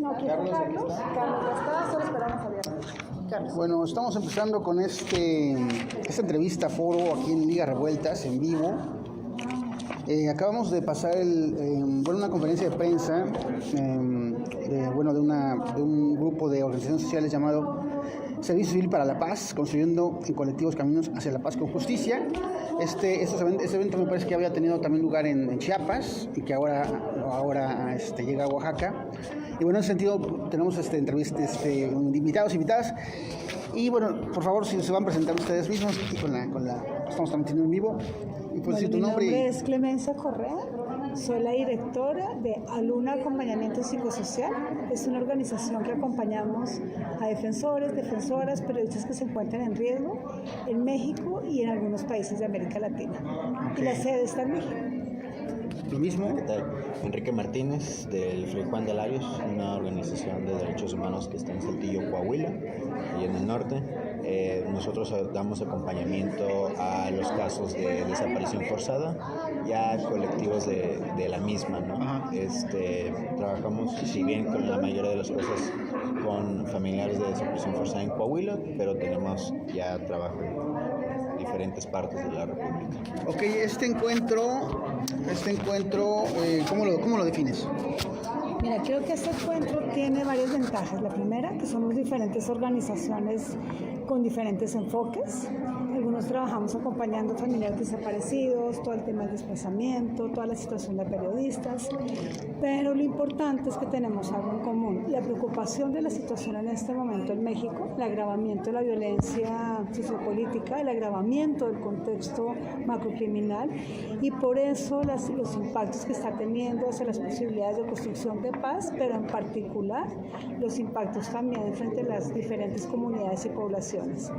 No, aquí está Carlos. Carlos ya está, solo esperamos a Viernes. Carlos. Bueno, estamos empezando con esta entrevista foro aquí en Ligas Revueltas, en vivo. Acabamos de pasar una conferencia de prensa de un grupo de organizaciones sociales llamado Servicio Civil para la Paz, construyendo en colectivos caminos hacia la paz con justicia. Este evento me parece que había tenido también lugar en Chiapas y que ahora llega a Oaxaca. Y bueno, en ese sentido tenemos entrevistas, invitados, invitadas. Y bueno, por favor, si se van presentando ustedes mismos y estamos transmitiendo en vivo. Y pues, mi nombre es Clemencia Correa, soy la directora de Aluna Acompañamiento Psicosocial. Es una organización que acompañamos a defensores, defensoras, periodistas que se encuentran en riesgo en México y en algunos países de América Latina. Okay. Y la sede está en México. Lo mismo. ¿Qué tal? Enrique Martínez, del Fray Juan de Larios, una organización de derechos humanos que está en Saltillo, Coahuila, y en el norte. Nosotros damos acompañamiento a los casos de desaparición forzada y a colectivos de la misma, ¿no? Trabajamos, si bien con la mayoría de las cosas, con familiares de desaparición forzada en Coahuila, pero tenemos ya trabajo en diferentes partes de la República. Ok, este encuentro, ¿cómo lo defines? Mira, creo que este encuentro tiene varias ventajas. La primera, que somos diferentes organizaciones con diferentes enfoques. Algunos trabajamos acompañando familiares desaparecidos, todo el tema del desplazamiento, toda la situación de periodistas, pero lo importante es que tenemos algo en común: la preocupación de la situación en este momento en México, el agravamiento de la violencia sociopolítica, el agravamiento del contexto macrocriminal, y por eso los impactos que está teniendo hacia las posibilidades de construcción de paz, pero en particular los impactos también frente a las diferentes comunidades y poblaciones.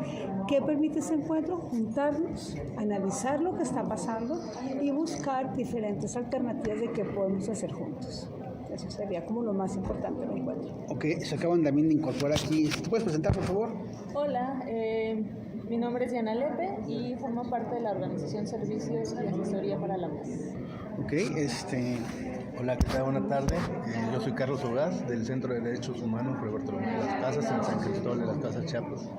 ¿Qué permite ese encuentro? Juntarnos, analizar lo que está pasando y buscar diferentes alternativas de qué podemos hacer juntos. Eso sería como lo más importante del encuentro. Ok, se acaban también de incorporar aquí. ¿Te puedes presentar, por favor? Hola, mi nombre es Diana Lepe y formo parte de la organización Servicios y Asesoría para la Paz. Ok, Hola, ¿qué tal? Buenas tardes. Yo soy Carlos Ogaz, del Centro de Derechos Humanos Fray Bartolomé de las Casas, en San Cristóbal de las Casas, Chiapas.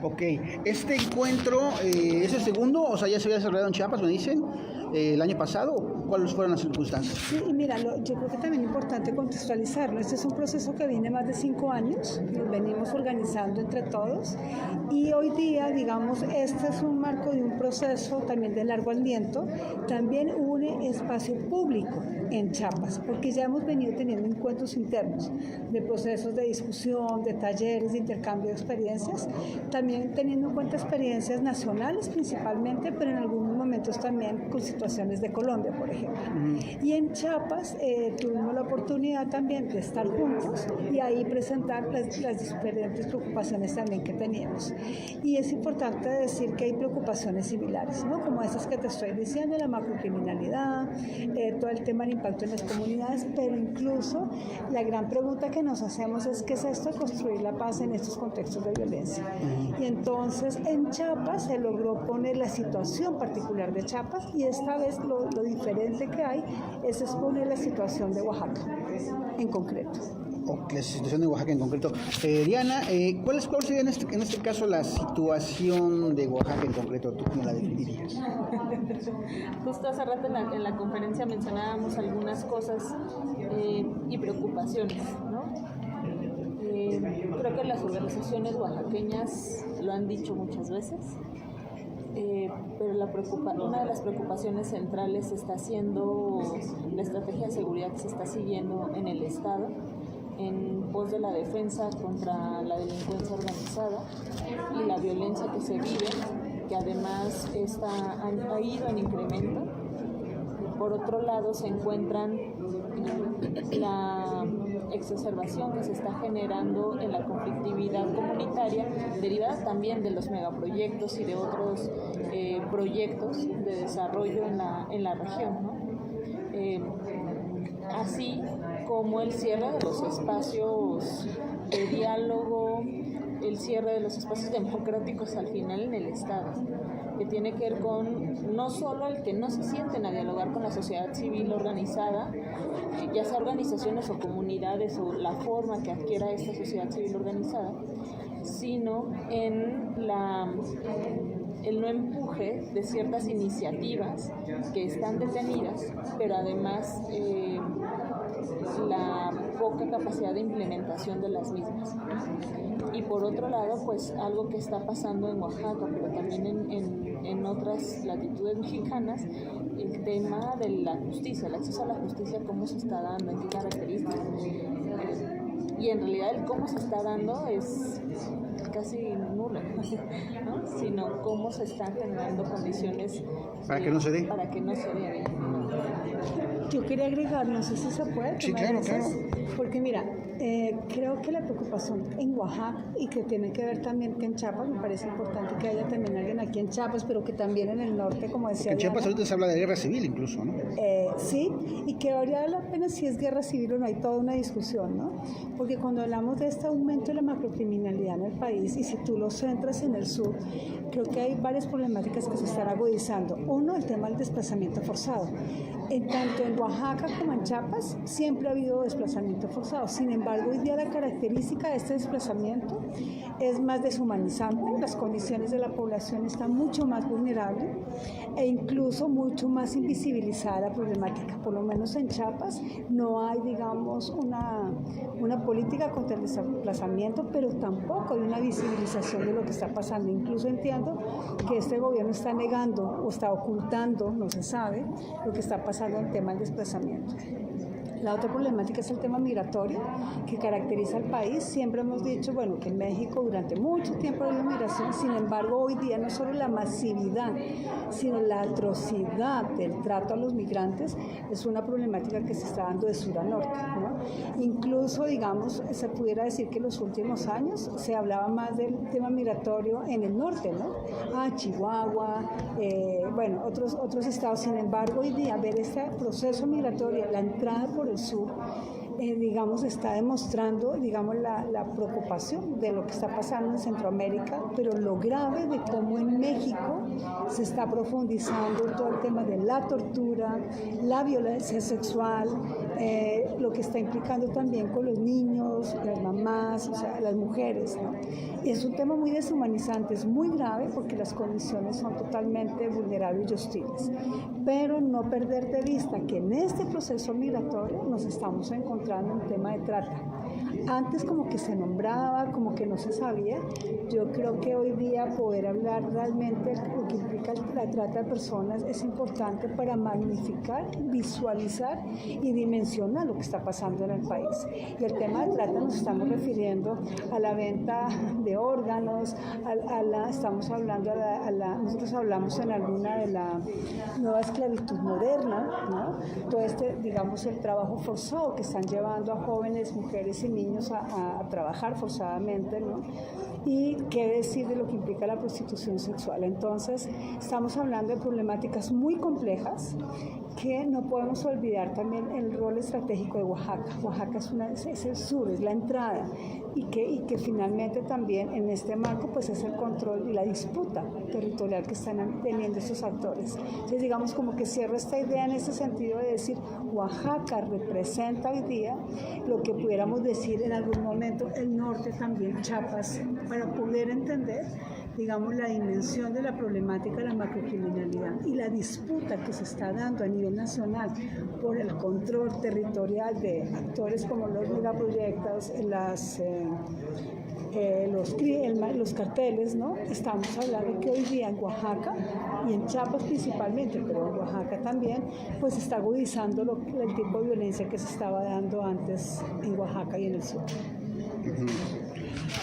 Ok, este encuentro es el segundo, o sea, ya se había desarrollado en Chiapas, me dicen, el año pasado. ¿Cuáles fueron las circunstancias? Sí, y mira, yo creo que también es importante contextualizarlo. Este es un proceso que viene más de 5 años, lo venimos organizando entre todos, y hoy día, digamos, este es un marco de un proceso también de largo aliento. También une espacio público en Chiapas, porque ya hemos venido teniendo encuentros internos de procesos de discusión, de talleres, de intercambio de experiencias, también teniendo en cuenta experiencias nacionales principalmente, pero en algunos momentos también con situaciones de Colombia, por ejemplo. Y en Chiapas tuvimos la oportunidad también de estar juntos y ahí presentar las diferentes preocupaciones también que teníamos. Y es importante decir que hay preocupaciones similares, ¿no? Como esas que te estoy diciendo, la macrocriminalidad, todo el tema del impacto en las comunidades, pero incluso la gran pregunta que nos hacemos es: ¿qué es esto de construir la paz en estos contextos de violencia? Y entonces en Chiapas se logró poner la situación particular de Chiapas, y esta vez lo diferente que hay es exponer la situación de Oaxaca en concreto. La situación de Oaxaca en concreto. Diana, ¿cuál sería en este caso la situación de Oaxaca en concreto? ¿Tú cómo la definirías? Justo hace rato en la conferencia mencionábamos algunas cosas y preocupaciones, ¿no? Creo que las organizaciones oaxaqueñas lo han dicho muchas veces, pero una de las preocupaciones centrales está siendo la estrategia de seguridad que se está siguiendo en el Estado en pos de la defensa contra la delincuencia organizada y la violencia que se vive, que además ha ido en incremento. Por otro lado, se encuentran la exacerbación que se está generando en la conflictividad comunitaria, derivada también de los megaproyectos y de otros proyectos de desarrollo en la región, ¿no? Así como el cierre de los espacios de diálogo, el cierre de los espacios democráticos al final en el Estado. que tiene que ver con no solo el que no se sienten a dialogar con la sociedad civil organizada, ya sea organizaciones o comunidades o la forma que adquiera esta sociedad civil organizada, sino en el no empuje de ciertas iniciativas que están detenidas, pero además la poca capacidad de implementación de las mismas. Y por otro lado, pues algo que está pasando en Oaxaca, pero también en otras latitudes mexicanas, el tema de la justicia, el acceso a la justicia, cómo se está dando, en qué características. Y en realidad el cómo se está dando es casi nulo, ¿no? Sino cómo se están generando condiciones para que no se dé. Para que no se dé. Yo quería agregar, no sé si se puede. Sí, claro. Porque mira, creo que la preocupación en Oaxaca y que tiene que ver también que en Chiapas, me parece importante que haya también alguien aquí en Chiapas, pero que también en el norte, como decía. En Chiapas ahorita se habla de guerra civil incluso, ¿no? Sí, y que valdría la pena si es guerra civil o no, hay toda una discusión, ¿no? Porque cuando hablamos de este aumento de la macrocriminalidad en el país, y si tú lo centras en el sur, creo que hay varias problemáticas que se están agudizando. Uno, el tema del desplazamiento forzado. Tanto en Oaxaca como en Chiapas siempre ha habido desplazamiento forzado. Sin embargo, hoy día la característica de este desplazamiento es más deshumanizante. Las condiciones de la población están mucho más vulnerables e incluso mucho más invisibilizada la problemática. Por lo menos en Chiapas no hay, digamos, una política contra el desplazamiento, pero tampoco hay una visibilización de lo que está pasando. Incluso entiendo que este gobierno está negando o está ocultando, no se sabe, lo que está pasando en el tema del desplazamiento. La otra problemática es el tema migratorio que caracteriza al país. Siempre hemos dicho, bueno, que en México durante mucho tiempo había migración, sin embargo hoy día no solo la masividad, sino la atrocidad del trato a los migrantes es una problemática que se está dando de sur a norte, ¿no? Incluso, digamos, se pudiera decir que en los últimos años se hablaba más del tema migratorio en el norte, ¿no? Chihuahua, bueno, otros estados. Sin embargo, hoy día ver este proceso migratorio, la entrada por el sur, digamos, está demostrando, digamos, la preocupación de lo que está pasando en Centroamérica, pero lo grave de cómo en México se está profundizando todo el tema de la tortura, la violencia sexual, lo que está implicando también con los niños, las mamás, o sea, las mujeres, ¿no? Y es un tema muy deshumanizante, es muy grave porque las condiciones son totalmente vulnerables y hostiles, pero no perder de vista que en este proceso migratorio nos estamos encontrando un tema de trata. Antes como que se nombraba, como que no se sabía. Yo creo que hoy día poder hablar realmente de lo que implica la trata de personas es importante para magnificar, visualizar y dimensionar lo que está pasando en el país. Y el tema de trata nos estamos refiriendo a la venta de órganos, estamos hablando nosotros hablamos en alguna de la nueva esclavitud moderna, ¿no? Todo digamos, el trabajo forzado que están llevando a jóvenes, mujeres y niños a trabajar forzadamente, ¿no? Y qué decir de lo que implica la prostitución sexual. Entonces, estamos hablando de problemáticas muy complejas que no podemos olvidar también el rol estratégico de Oaxaca. Oaxaca es el sur, es la entrada, y que finalmente también en este marco pues es el control y la disputa territorial que están teniendo estos actores. Entonces, digamos, como que cierro esta idea en ese sentido de decir, Oaxaca representa hoy día lo que pudiéramos decir en algún momento el norte también, Chiapas, para poder entender, digamos, la dimensión de la problemática de la macrocriminalidad y la disputa que se está dando a nivel nacional por el control territorial de actores como los megaproyectos, los carteles, ¿no? Estamos hablando que hoy día en Oaxaca y en Chiapas principalmente, pero en Oaxaca también, pues está agudizando el tipo de violencia que se estaba dando antes en Oaxaca y en el sur.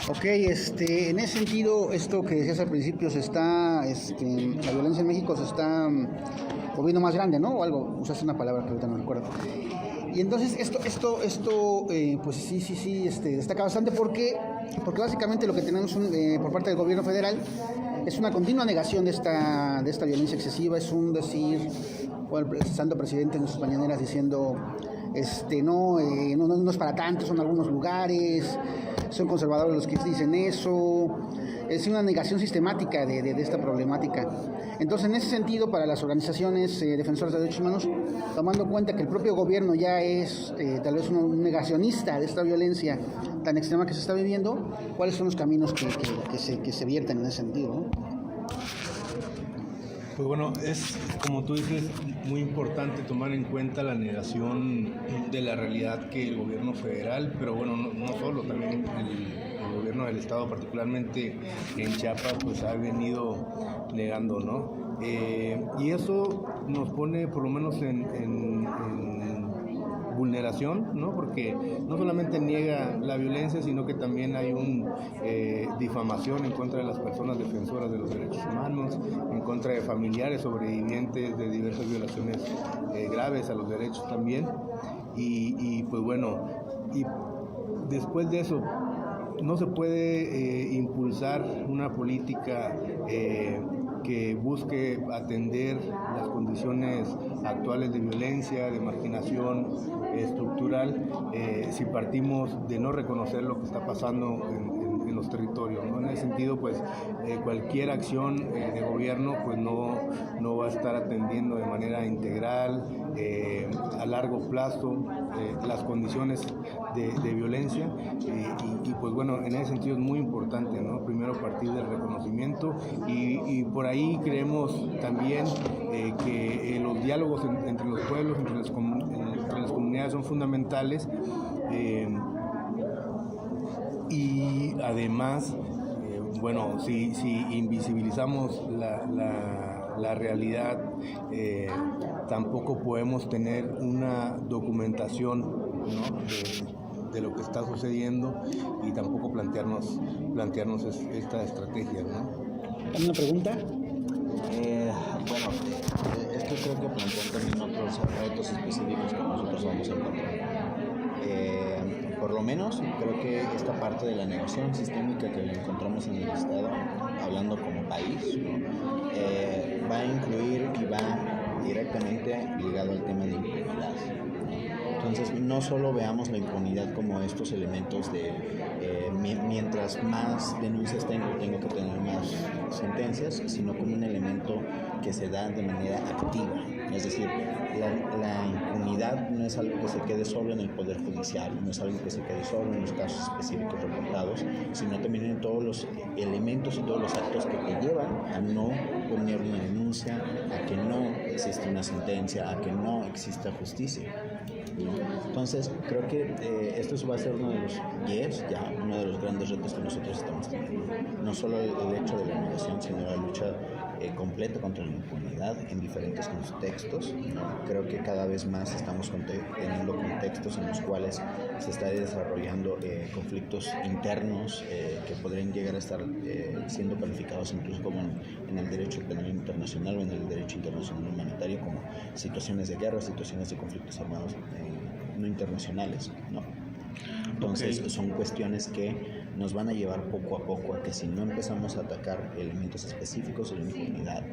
Ok, en ese sentido, esto que decías al principio, la violencia en México se está volviendo más grande, ¿no? O algo, usaste una palabra que ahorita no recuerdo. Y entonces esto pues sí, destaca bastante porque básicamente lo que tenemos por parte del gobierno federal es una continua negación de esta violencia excesiva, es un decir, bueno, el santo presidente en sus mañaneras diciendo, no es para tanto, son algunos lugares, son conservadores los que dicen eso, es una negación sistemática de esta problemática. Entonces, en ese sentido, para las organizaciones defensoras de derechos humanos, tomando en cuenta que el propio gobierno ya es tal vez un negacionista de esta violencia tan extrema que se está viviendo, ¿cuáles son los caminos que se vierten en ese sentido, ¿no? Pues bueno, es, como tú dices, muy importante tomar en cuenta la negación de la realidad que el gobierno federal, pero bueno, no solo, también el gobierno del estado, particularmente en Chiapas, pues ha venido negando, ¿no? Y eso nos pone por lo menos en vulneración, ¿no? Porque no solamente niega la violencia, sino que también hay una difamación en contra de las personas defensoras de los derechos humanos, en contra de familiares sobrevivientes de diversas violaciones graves a los derechos también. Y pues bueno, y después de eso, no se puede impulsar una política que busque atender las condiciones actuales de violencia, de marginación estructural, si partimos de no reconocer lo que está pasando en los territorios, ¿no? En ese sentido, pues cualquier acción de gobierno pues no va a estar atendiendo de manera integral, a largo plazo, las condiciones de violencia y pues bueno, en ese sentido es muy importante, ¿no? Primero partir del reconocimiento y por ahí creemos también que los diálogos entre los pueblos, entre las comunidades son fundamentales y además, bueno, si invisibilizamos la realidad, tampoco podemos tener una documentación, ¿no? de lo que está sucediendo y tampoco plantearnos esta estrategia, ¿no? ¿Hay una pregunta? Bueno, esto creo que plantean también otros retos específicos que nosotros vamos a encontrar. Por lo menos creo que esta parte de la negación sistémica que encontramos en el Estado, hablando como país, ¿no? Va a incluir y va directamente ligado al tema de impunidad. Entonces, no solo veamos la impunidad como estos elementos de mientras más denuncias tengo que tener más sentencias, sino como un elemento que se da de manera activa. Es decir, la impunidad no es algo que se quede solo en el Poder Judicial, no es algo que se quede solo en los casos específicos reportados, sino también en todos los elementos y todos los actos que te llevan a no poner una denuncia, a que no exista una sentencia, a que no exista justicia. Entonces, creo que esto va a ser uno de los grandes retos que nosotros estamos teniendo. No solo el hecho de la negación, sino la lucha completa contra la impunidad en diferentes contextos. Creo que cada vez más estamos teniendo contextos en los cuales se está desarrollando conflictos internos que podrían llegar a estar siendo calificados incluso como en el derecho penal internacional o en el derecho internacional humanitario como situaciones de guerra, situaciones de conflictos armados no internacionales, ¿no? Entonces son cuestiones que nos van a llevar poco a poco a que si no empezamos a atacar elementos específicos de la impunidad,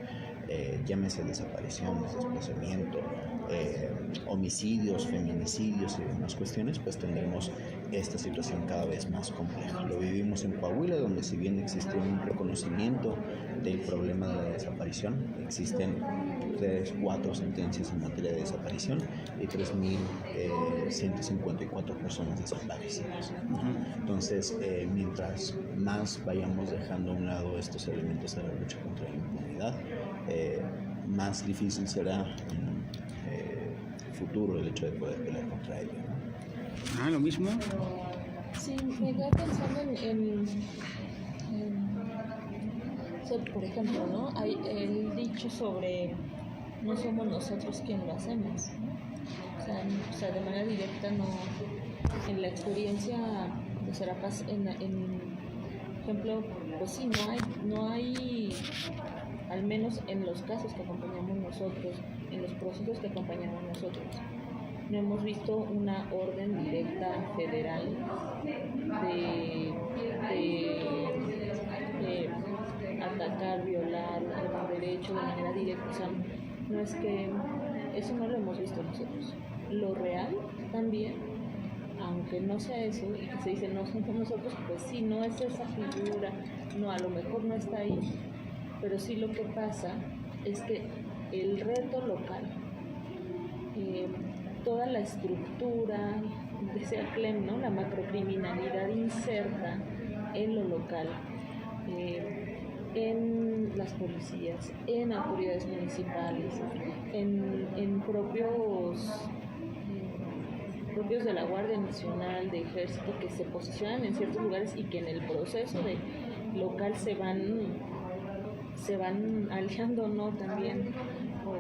llámese desapariciones, desplazamiento, homicidios, feminicidios y demás cuestiones, pues tendremos esta situación cada vez más compleja. Lo vivimos en Coahuila, donde si bien existe un reconocimiento del problema de la desaparición, existen 4 sentencias en materia de desaparición y 3.154 personas desaparecidas. Entonces, mientras más vayamos dejando a un lado estos elementos de la lucha contra la impunidad, más difícil será en futuro el hecho de poder pelear contra ello, ¿no? Lo mismo. Sí, me quedé pensando por ejemplo, ¿no? Hay el dicho sobre no somos nosotros quien lo hacemos, ¿no? O sea, de manera directa no, en la experiencia de Serapaz, en ejemplo, pues sí, no hay, al menos en los casos que acompañamos nosotros, en los procesos que acompañamos nosotros, no hemos visto una orden directa federal de atacar, violar algún derecho de manera directa. O sea, no es que eso no lo hemos visto nosotros. Lo real también aunque no sea eso, y que se dice no somos nosotros, pues sí, no es esa figura, no, a lo mejor no está ahí, pero sí lo que pasa es que el reto local, toda la estructura, decía Clem, ¿no? La macrocriminalidad inserta en lo local, en las policías, en autoridades municipales, en propios de la Guardia Nacional, de Ejército, que se posicionan en ciertos lugares y que en el proceso de local se van aliando, ¿no? También, o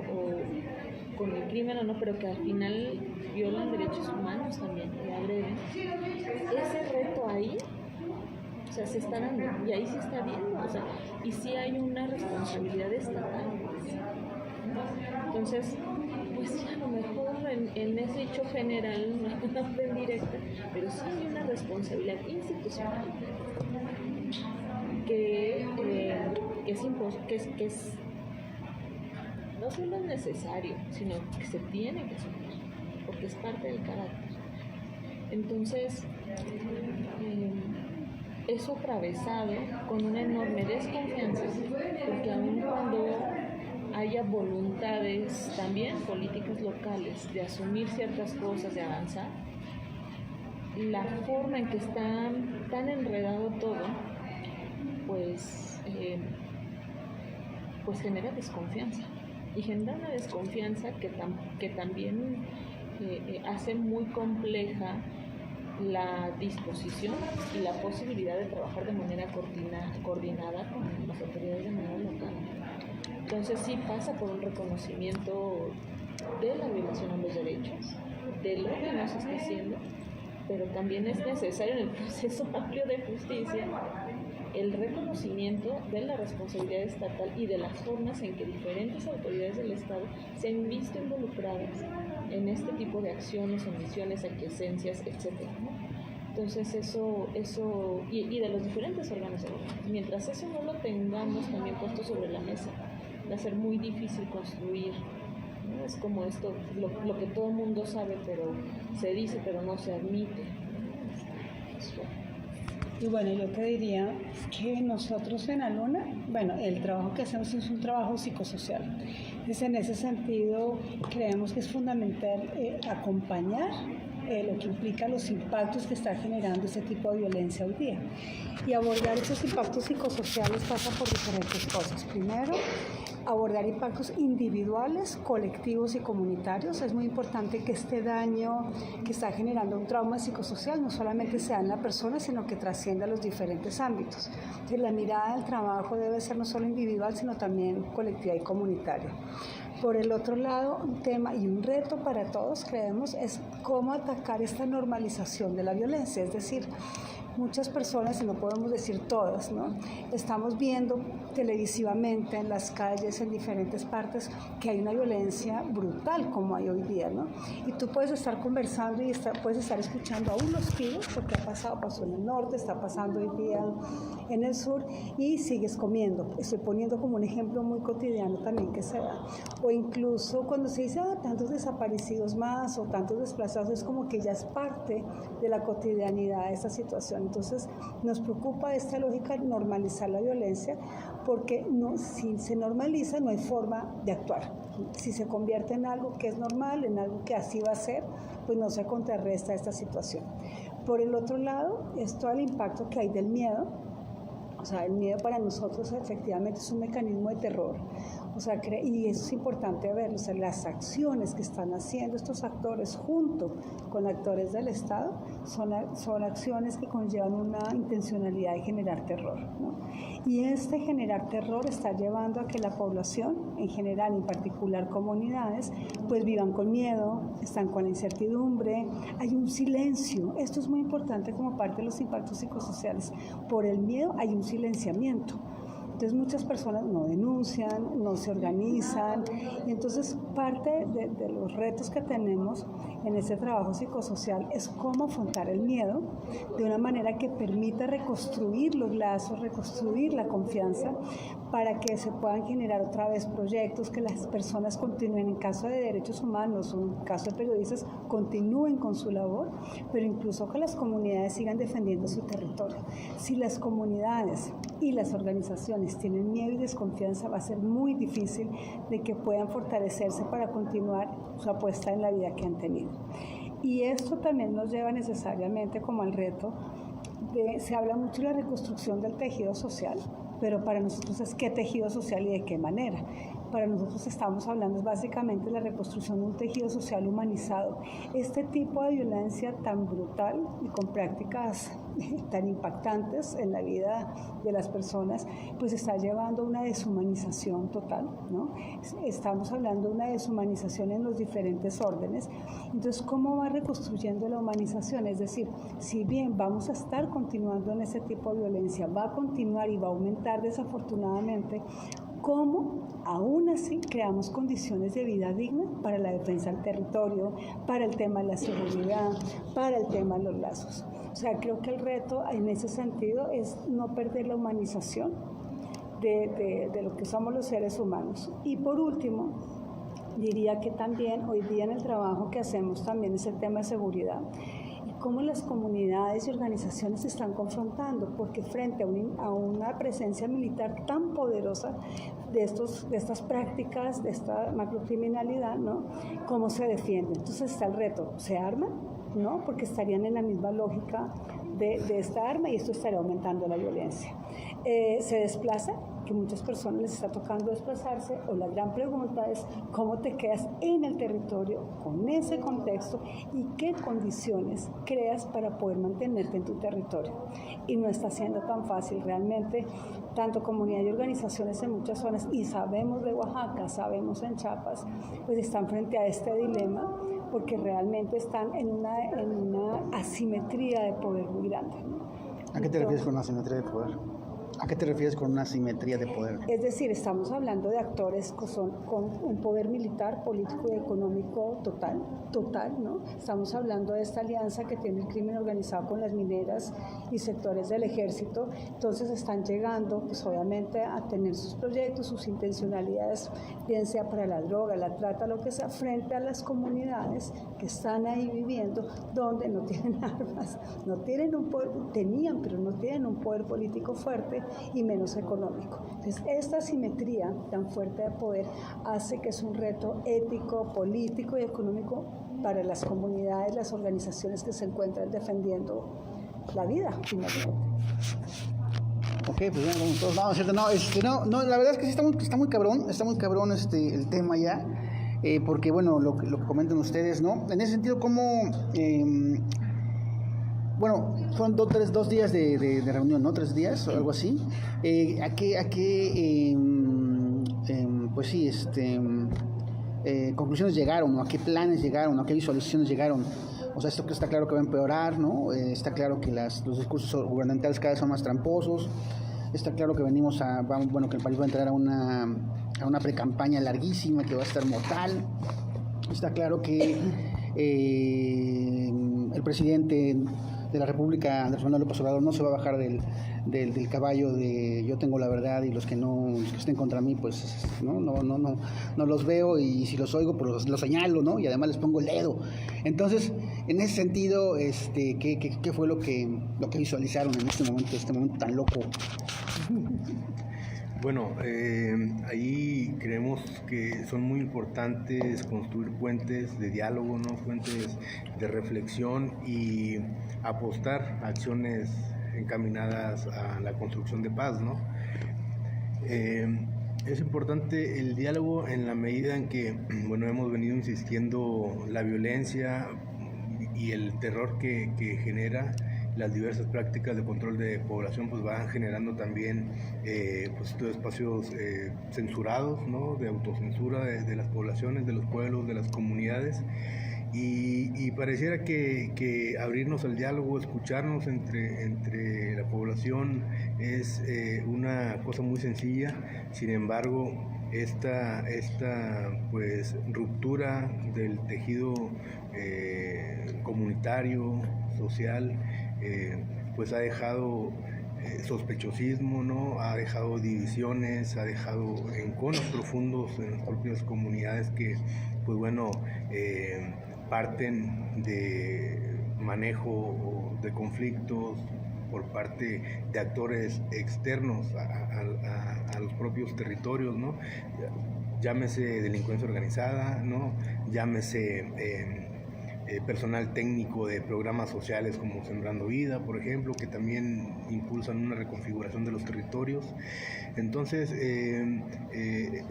con el crimen o no, pero que al final violan derechos humanos también, y agreden. Ese reto ahí, o sea, se está dando, y ahí se está viendo, o sea, y sí hay una responsabilidad estatal. Entonces, pues sí, a lo mejor en ese hecho general, no orden directa, pero sí hay una responsabilidad institucional que es no solo es necesario, sino que se tiene que asumir, porque es parte del carácter. Entonces, eso atravesado con una enorme desconfianza, porque aun cuando haya voluntades también políticas locales de asumir ciertas cosas, de avanzar, la forma en que está tan enredado todo, pues genera desconfianza, y genera una desconfianza que también hace muy compleja la disposición y la posibilidad de trabajar de manera coordinada con las autoridades de manera local. Entonces sí pasa por un reconocimiento de la violación a los derechos, de lo que no se está haciendo, pero también es necesario en el proceso amplio de justicia el reconocimiento de la responsabilidad estatal y de las formas en que diferentes autoridades del Estado se han visto involucradas en este tipo de acciones, omisiones, aquiescencias, etc. Entonces eso y de los diferentes órganos de gobierno. Mientras eso no lo tengamos también puesto sobre la mesa, va a ser muy difícil construir, ¿no? Es como esto, lo que todo el mundo sabe, pero se dice, pero no se admite. Y bueno, yo te diría que nosotros en Aluna, bueno, el trabajo que hacemos es un trabajo psicosocial. Entonces, en ese sentido, creemos que es fundamental acompañar lo que implica los impactos que está generando ese tipo de violencia hoy día. Y abordar esos impactos psicosociales pasa por diferentes cosas. Primero, abordar impactos individuales, colectivos y comunitarios. Es muy importante que este daño que está generando un trauma psicosocial no solamente sea en la persona, sino que trascienda a los diferentes ámbitos. Entonces, la mirada del trabajo debe ser no solo individual, sino también colectiva y comunitaria. Por el otro lado, un tema y un reto para todos, creemos, es cómo atacar esta normalización de la violencia. Es decir, muchas personas, y no podemos decir todas, ¿no? Estamos viendo televisivamente en las calles, en diferentes partes, que hay una violencia brutal como hay hoy día, ¿no? Y tú puedes estar conversando y puedes estar escuchando aún los tiros, porque pasó en el norte, está pasando hoy día en el sur, y sigues comiendo. Estoy poniendo como un ejemplo muy cotidiano también que se da. O incluso cuando se dice, tantos desaparecidos más o tantos desplazados, es como que ya es parte de la cotidianidad de esta situación. Entonces, nos preocupa esta lógica de normalizar la violencia, porque si se normaliza no hay forma de actuar. Si se convierte en algo que es normal, en algo que así va a ser, pues no se contrarresta esta situación. Por el otro lado, es todo el impacto que hay del miedo. O sea, el miedo para nosotros efectivamente es un mecanismo de terror. O sea, y eso es importante verlo. O sea, las acciones que están haciendo estos actores junto con actores del Estado son acciones que conllevan una intencionalidad de generar terror, ¿no? Y este generar terror está llevando a que la población en general, en particular comunidades, pues vivan con miedo, están con la incertidumbre, hay un silencio. Esto es muy importante como parte de los impactos psicosociales. Por el miedo hay un silenciamiento. Entonces muchas personas no denuncian, no se organizan, y entonces parte de los retos que tenemos en ese trabajo psicosocial es cómo afrontar el miedo de una manera que permita reconstruir los lazos, reconstruir la confianza para que se puedan generar otra vez proyectos, que las personas continúen, en caso de derechos humanos o en caso de periodistas, continúen con su labor, pero incluso que las comunidades sigan defendiendo su territorio. Si las comunidades y las organizaciones tienen miedo y desconfianza, va a ser muy difícil de que puedan fortalecerse para continuar su apuesta en la vida que han tenido. Y esto también nos lleva necesariamente como al reto se habla mucho de la reconstrucción del tejido social, pero para nosotros es qué tejido social y de qué manera. Para nosotros estamos hablando básicamente de la reconstrucción de un tejido social humanizado. Este tipo de violencia tan brutal y con prácticas tan impactantes en la vida de las personas, pues está llevando a una deshumanización total, ¿no? Estamos hablando de una deshumanización en los diferentes órdenes. Entonces, ¿cómo va reconstruyendo la humanización? Es decir, si bien vamos a estar continuando en ese tipo de violencia, va a continuar y va a aumentar desafortunadamente, ¿cómo aún así creamos condiciones de vida digna para la defensa del territorio, para el tema de la seguridad, para el tema de los lazos? O sea, creo que el reto en ese sentido es no perder la humanización de lo que somos los seres humanos. Y por último, diría que también hoy día en el trabajo que hacemos también es el tema de seguridad. Cómo las comunidades y organizaciones se están confrontando, porque frente a una presencia militar tan poderosa de estas prácticas, de esta macrocriminalidad, ¿no? ¿Cómo se defienden? Entonces está el reto, ¿se arman? ¿No? Porque estarían en la misma lógica de esta arma y esto estaría aumentando la violencia. ¿Se desplaza? Que muchas personas les está tocando desplazarse, o la gran pregunta es cómo te quedas en el territorio con ese contexto y qué condiciones creas para poder mantenerte en tu territorio. Y no está siendo tan fácil realmente, tanto comunidad y organizaciones en muchas zonas, y sabemos de Oaxaca, sabemos en Chiapas, pues están frente a este dilema porque realmente están en una asimetría de poder muy grande. ¿A qué te refieres con asimetría de poder? ¿A qué te refieres con una asimetría de poder? Es decir, estamos hablando de actores con un poder militar, político y económico total, ¿no? Estamos hablando de esta alianza que tiene el crimen organizado con las mineras y sectores del ejército. Entonces están llegando, pues obviamente, a tener sus proyectos, sus intencionalidades, bien sea para la droga, la trata, lo que sea, frente a las comunidades que están ahí viviendo, donde no tienen armas, no tienen un poder, tenían, pero no tienen un poder político fuerte y menos económico. Entonces, esta asimetría tan fuerte de poder hace que es un reto ético, político y económico para las comunidades, las organizaciones que se encuentran defendiendo la vida, finalmente. Ok, pues bueno, como todos vamos, ¿cierto? No, la verdad es que sí está muy cabrón el tema ya, porque bueno, lo que comentan ustedes, ¿no? En ese sentido, ¿cómo... Bueno, fueron dos días de reunión, ¿no? 3 días o algo así. Pues sí, conclusiones llegaron, ¿no? ¿A qué planes llegaron? ¿A qué visualizaciones llegaron? O sea, esto que está claro que va a empeorar, ¿no? Está claro que los discursos gubernamentales cada vez son más tramposos. Está claro que que el país va a entrar a una precampaña larguísima que va a estar mortal. Está claro que el presidente de la República, Andrés Manuel López Obrador, no se va a bajar del caballo de yo tengo la verdad y los que estén contra mí, pues no los veo, y si los oigo, pues los señalo, ¿no? Y además les pongo el dedo. Entonces, en ese sentido, ¿qué fue lo que visualizaron en este momento tan loco? Bueno, ahí creemos que son muy importantes construir puentes de diálogo, ¿no? Puentes de reflexión y apostar a acciones encaminadas a la construcción de paz, ¿no? Es importante el diálogo en la medida en que, bueno, hemos venido insistiendo la violencia y el terror que genera. Las diversas prácticas de control de población pues van generando también pues estos espacios censurados, ¿no? De autocensura de las poblaciones, de los pueblos, de las comunidades, y pareciera que abrirnos al diálogo, escucharnos entre la población es una cosa muy sencilla. Sin embargo, esta pues ruptura del tejido comunitario, social, pues ha dejado sospechosismo, ¿no? Ha dejado divisiones, ha dejado enconos profundos en las propias comunidades que, pues bueno, parten de manejo de conflictos por parte de actores externos a los propios territorios, ¿no? Llámese delincuencia organizada, ¿no? Llámese personal técnico de programas sociales como Sembrando Vida, por ejemplo, que también impulsan una reconfiguración de los territorios. Entonces,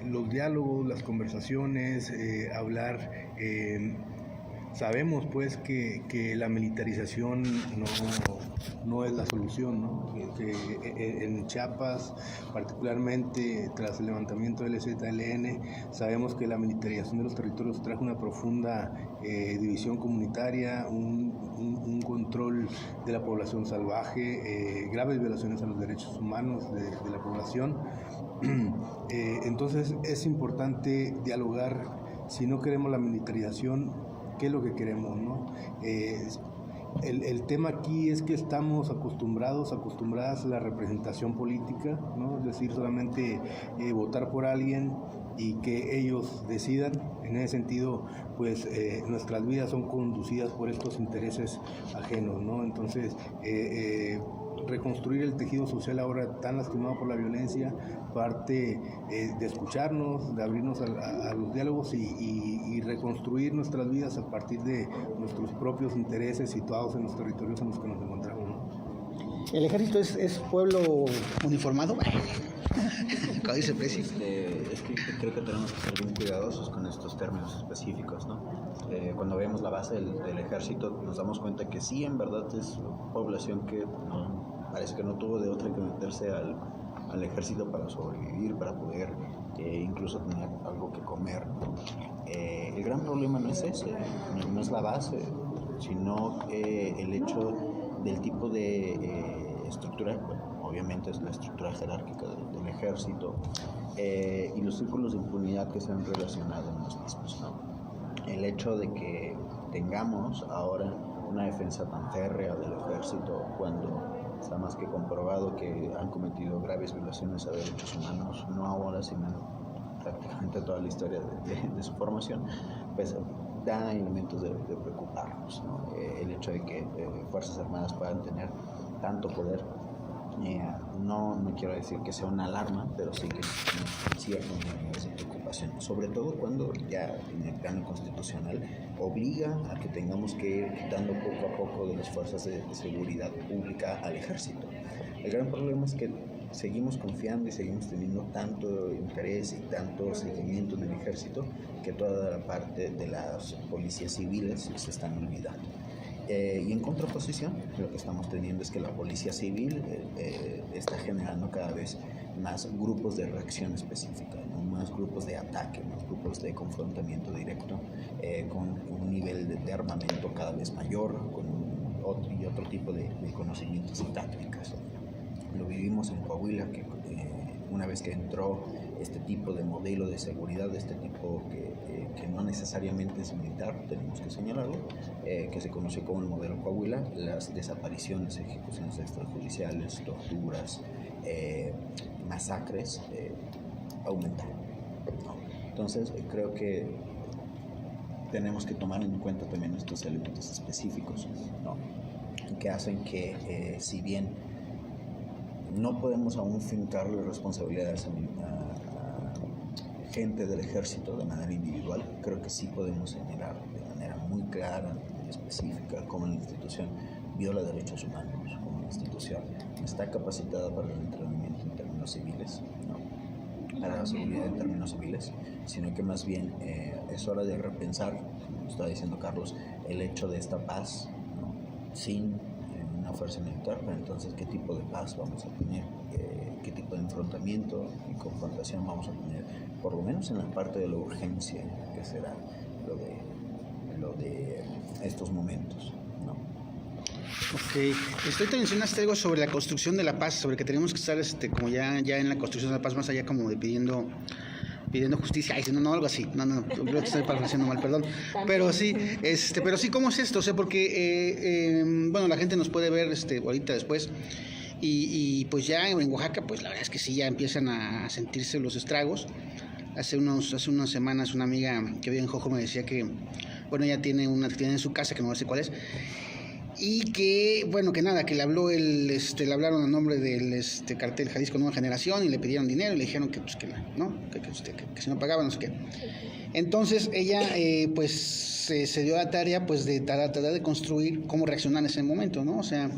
los diálogos, las conversaciones, hablar, sabemos pues que la militarización no es la solución, ¿no? Que en Chiapas, particularmente tras el levantamiento del EZLN, sabemos que la militarización de los territorios trajo una profunda división comunitaria, un control de la población salvaje, graves violaciones a los derechos humanos de la población. Entonces es importante dialogar. Si no queremos la militarización, ¿qué es lo que queremos, no? El tema aquí es que estamos acostumbradas a la representación política, ¿no? Es decir, solamente votar por alguien y que ellos decidan. En ese sentido, pues nuestras vidas son conducidas por estos intereses ajenos, ¿no? Entonces, reconstruir el tejido social ahora tan lastimado por la violencia parte de escucharnos, de abrirnos a los diálogos y reconstruir nuestras vidas a partir de nuestros propios intereses situados en los territorios en los que nos encontramos, ¿no? ¿El ejército es pueblo uniformado? Como dice Preci. Es que creo que tenemos que ser muy cuidadosos con estos términos específicos, ¿no? Cuando vemos la base del ejército nos damos cuenta que sí, en verdad es población que parece que no tuvo de otra que meterse al ejército para sobrevivir, para poder incluso tener algo que comer, ¿no? El gran problema no es ese, no es la base, sino el hecho del tipo de estructura. Bueno, obviamente es la estructura jerárquica del ejército y los círculos de impunidad que se han relacionado en los mismos, ¿no? El hecho de que tengamos ahora una defensa tan férrea del ejército cuando está más que comprobado que han cometido graves violaciones a derechos humanos, no ahora, sino prácticamente toda la historia de su formación, pues da elementos de preocuparnos, ¿no? El hecho de que Fuerzas Armadas puedan tener tanto poder, no quiero decir que sea una alarma, pero sí que en cierto nivel de preocupación, sobre todo cuando ya en el plano constitucional obliga a que tengamos que ir quitando poco a poco de las fuerzas de seguridad pública al ejército. El gran problema es que seguimos confiando y seguimos teniendo tanto interés y tanto seguimiento en el ejército que toda la parte de las policías civiles se están olvidando. Y en contraposición, lo que estamos teniendo es que la policía civil está generando cada vez más grupos de reacción específica, ¿no? Más grupos de ataque, más grupos de confrontamiento directo, con un nivel de armamento cada vez mayor, con otro tipo de conocimientos y tácticas. Lo vivimos en Coahuila, que una vez que entró este tipo de modelo de seguridad, de este tipo que no necesariamente es militar, tenemos que señalarlo, que se conoce como el modelo Coahuila, las desapariciones, ejecuciones extrajudiciales, torturas, masacres aumentaron, ¿no? Entonces creo que tenemos que tomar en cuenta también estos elementos específicos, ¿no? Que hacen que si bien no podemos aún fincarle responsabilidades a gente del ejército de manera individual, creo que sí podemos señalar de manera muy clara y específica cómo la institución viola derechos humanos, cómo la institución está capacitada para el entrenamiento en términos civiles, ¿no? Para la seguridad en términos civiles, sino que más bien es hora de repensar, como estaba diciendo Carlos, el hecho de esta paz, ¿no? Sin una fuerza militar, pero entonces qué tipo de paz vamos a tener, qué tipo de enfrentamiento y confrontación vamos a tener, por lo menos en la parte de la urgencia, que será lo ejemplo de estos momentos, ¿no? Ok, te mencionaste algo sobre la construcción de la paz, sobre que tenemos que estar como ya en la construcción de la paz, más allá como de pidiendo justicia. Ay, no, algo así. No, creo que estoy parafraseando mal, perdón. Pero sí, ¿cómo es esto? O sea, porque, bueno, la gente nos puede ver ahorita después. Y pues ya en Oaxaca, pues la verdad es que sí, ya empiezan a sentirse los estragos. Hace unas semanas una amiga que vive en Jojo me decía que, bueno, ella tiene una actividad en su casa, que no sé cuál es, y que, bueno, que nada, que le hablaron a nombre del cartel Jalisco Nueva Generación y le pidieron dinero y le dijeron que, pues, que no, que si no pagaban, no sé qué. Entonces ella, pues, se dio la tarea, pues, de tratar de construir cómo reaccionar en ese momento, ¿no? O sea,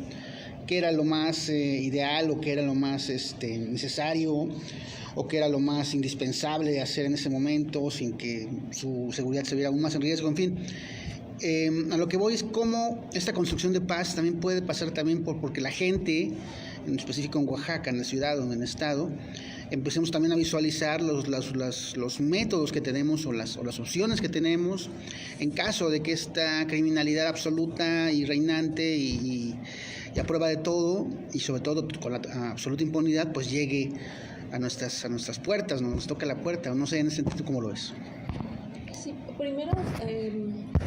qué era lo más ideal o qué era lo más necesario o qué era lo más indispensable de hacer en ese momento sin que su seguridad se viera aún más en riesgo, en fin. A lo que voy es cómo esta construcción de paz también puede pasar también porque la gente, en específico en Oaxaca, en la ciudad o en el estado, empecemos también a visualizar los métodos que tenemos o las opciones que tenemos en caso de que esta criminalidad absoluta y reinante y a prueba de todo y sobre todo con la absoluta impunidad pues llegue a nuestras puertas, nos toca la puerta, o no sé en ese sentido cómo lo es. Sí, primero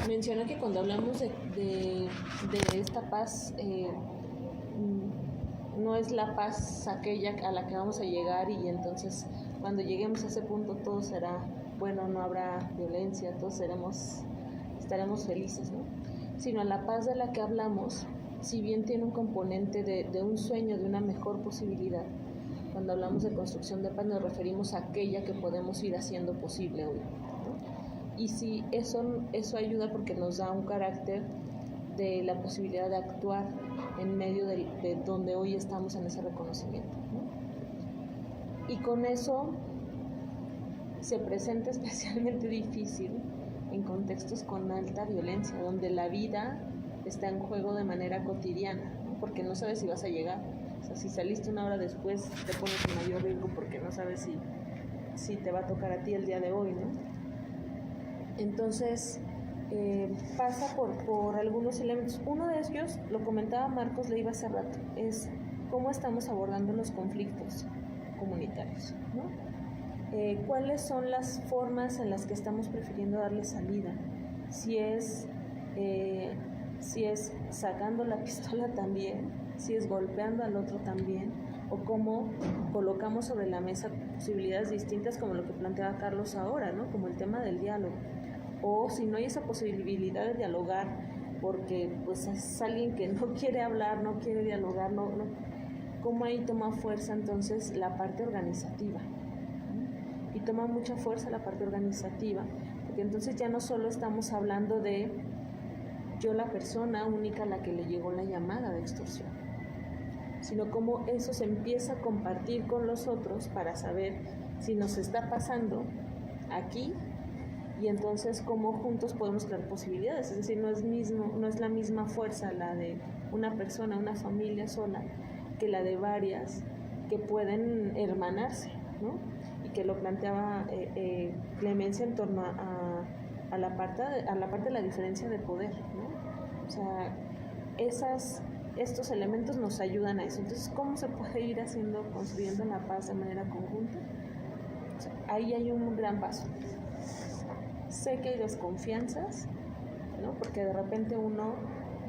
mencioné que cuando hablamos de esta paz, no es la paz aquella a la que vamos a llegar y entonces cuando lleguemos a ese punto todo será bueno, no habrá violencia, todos estaremos felices, ¿no? Sino la paz de la que hablamos, si bien tiene un componente de un sueño, de una mejor posibilidad, cuando hablamos de construcción de paz nos referimos a aquella que podemos ir haciendo posible hoy, ¿no? Y sí, eso ayuda porque nos da un carácter de la posibilidad de actuar en medio de donde hoy estamos en ese reconocimiento, ¿no? Y con eso se presenta especialmente difícil en contextos con alta violencia, donde la vida está en juego de manera cotidiana, ¿no? Porque no sabes si vas a llegar. O sea, si saliste una hora después, te pones en mayor riesgo porque no sabes si te va a tocar a ti el día de hoy, ¿no? Entonces, pasa por algunos elementos. Uno de ellos, lo comentaba Marcos Leiva hace rato, es cómo estamos abordando los conflictos comunitarios, ¿no? ¿Cuáles son las formas en las que estamos prefiriendo darle salida? Si es sacando la pistola también, si es golpeando al otro también, o cómo colocamos sobre la mesa posibilidades distintas como lo que planteaba Carlos ahora, ¿no? Como el tema del diálogo. O si no hay esa posibilidad de dialogar porque pues es alguien que no quiere hablar, no quiere dialogar, no, ¿cómo ahí toma fuerza entonces la parte organizativa? Y toma mucha fuerza la parte organizativa, porque entonces ya no solo estamos hablando de yo la persona única a la que le llegó la llamada de extorsión, sino cómo eso se empieza a compartir con los otros para saber si nos está pasando aquí y entonces cómo juntos podemos crear posibilidades. Es decir, no es la misma fuerza la de una persona, una familia sola, que la de varias que pueden hermanarse, ¿no? Y que lo planteaba Clemencia en torno a la parte de la diferencia de poder, ¿no? O sea, estos elementos nos ayudan a eso. Entonces, ¿cómo se puede ir construyendo la paz de manera conjunta? O sea, ahí hay un gran paso. Sé que hay desconfianzas, ¿no? Porque de repente uno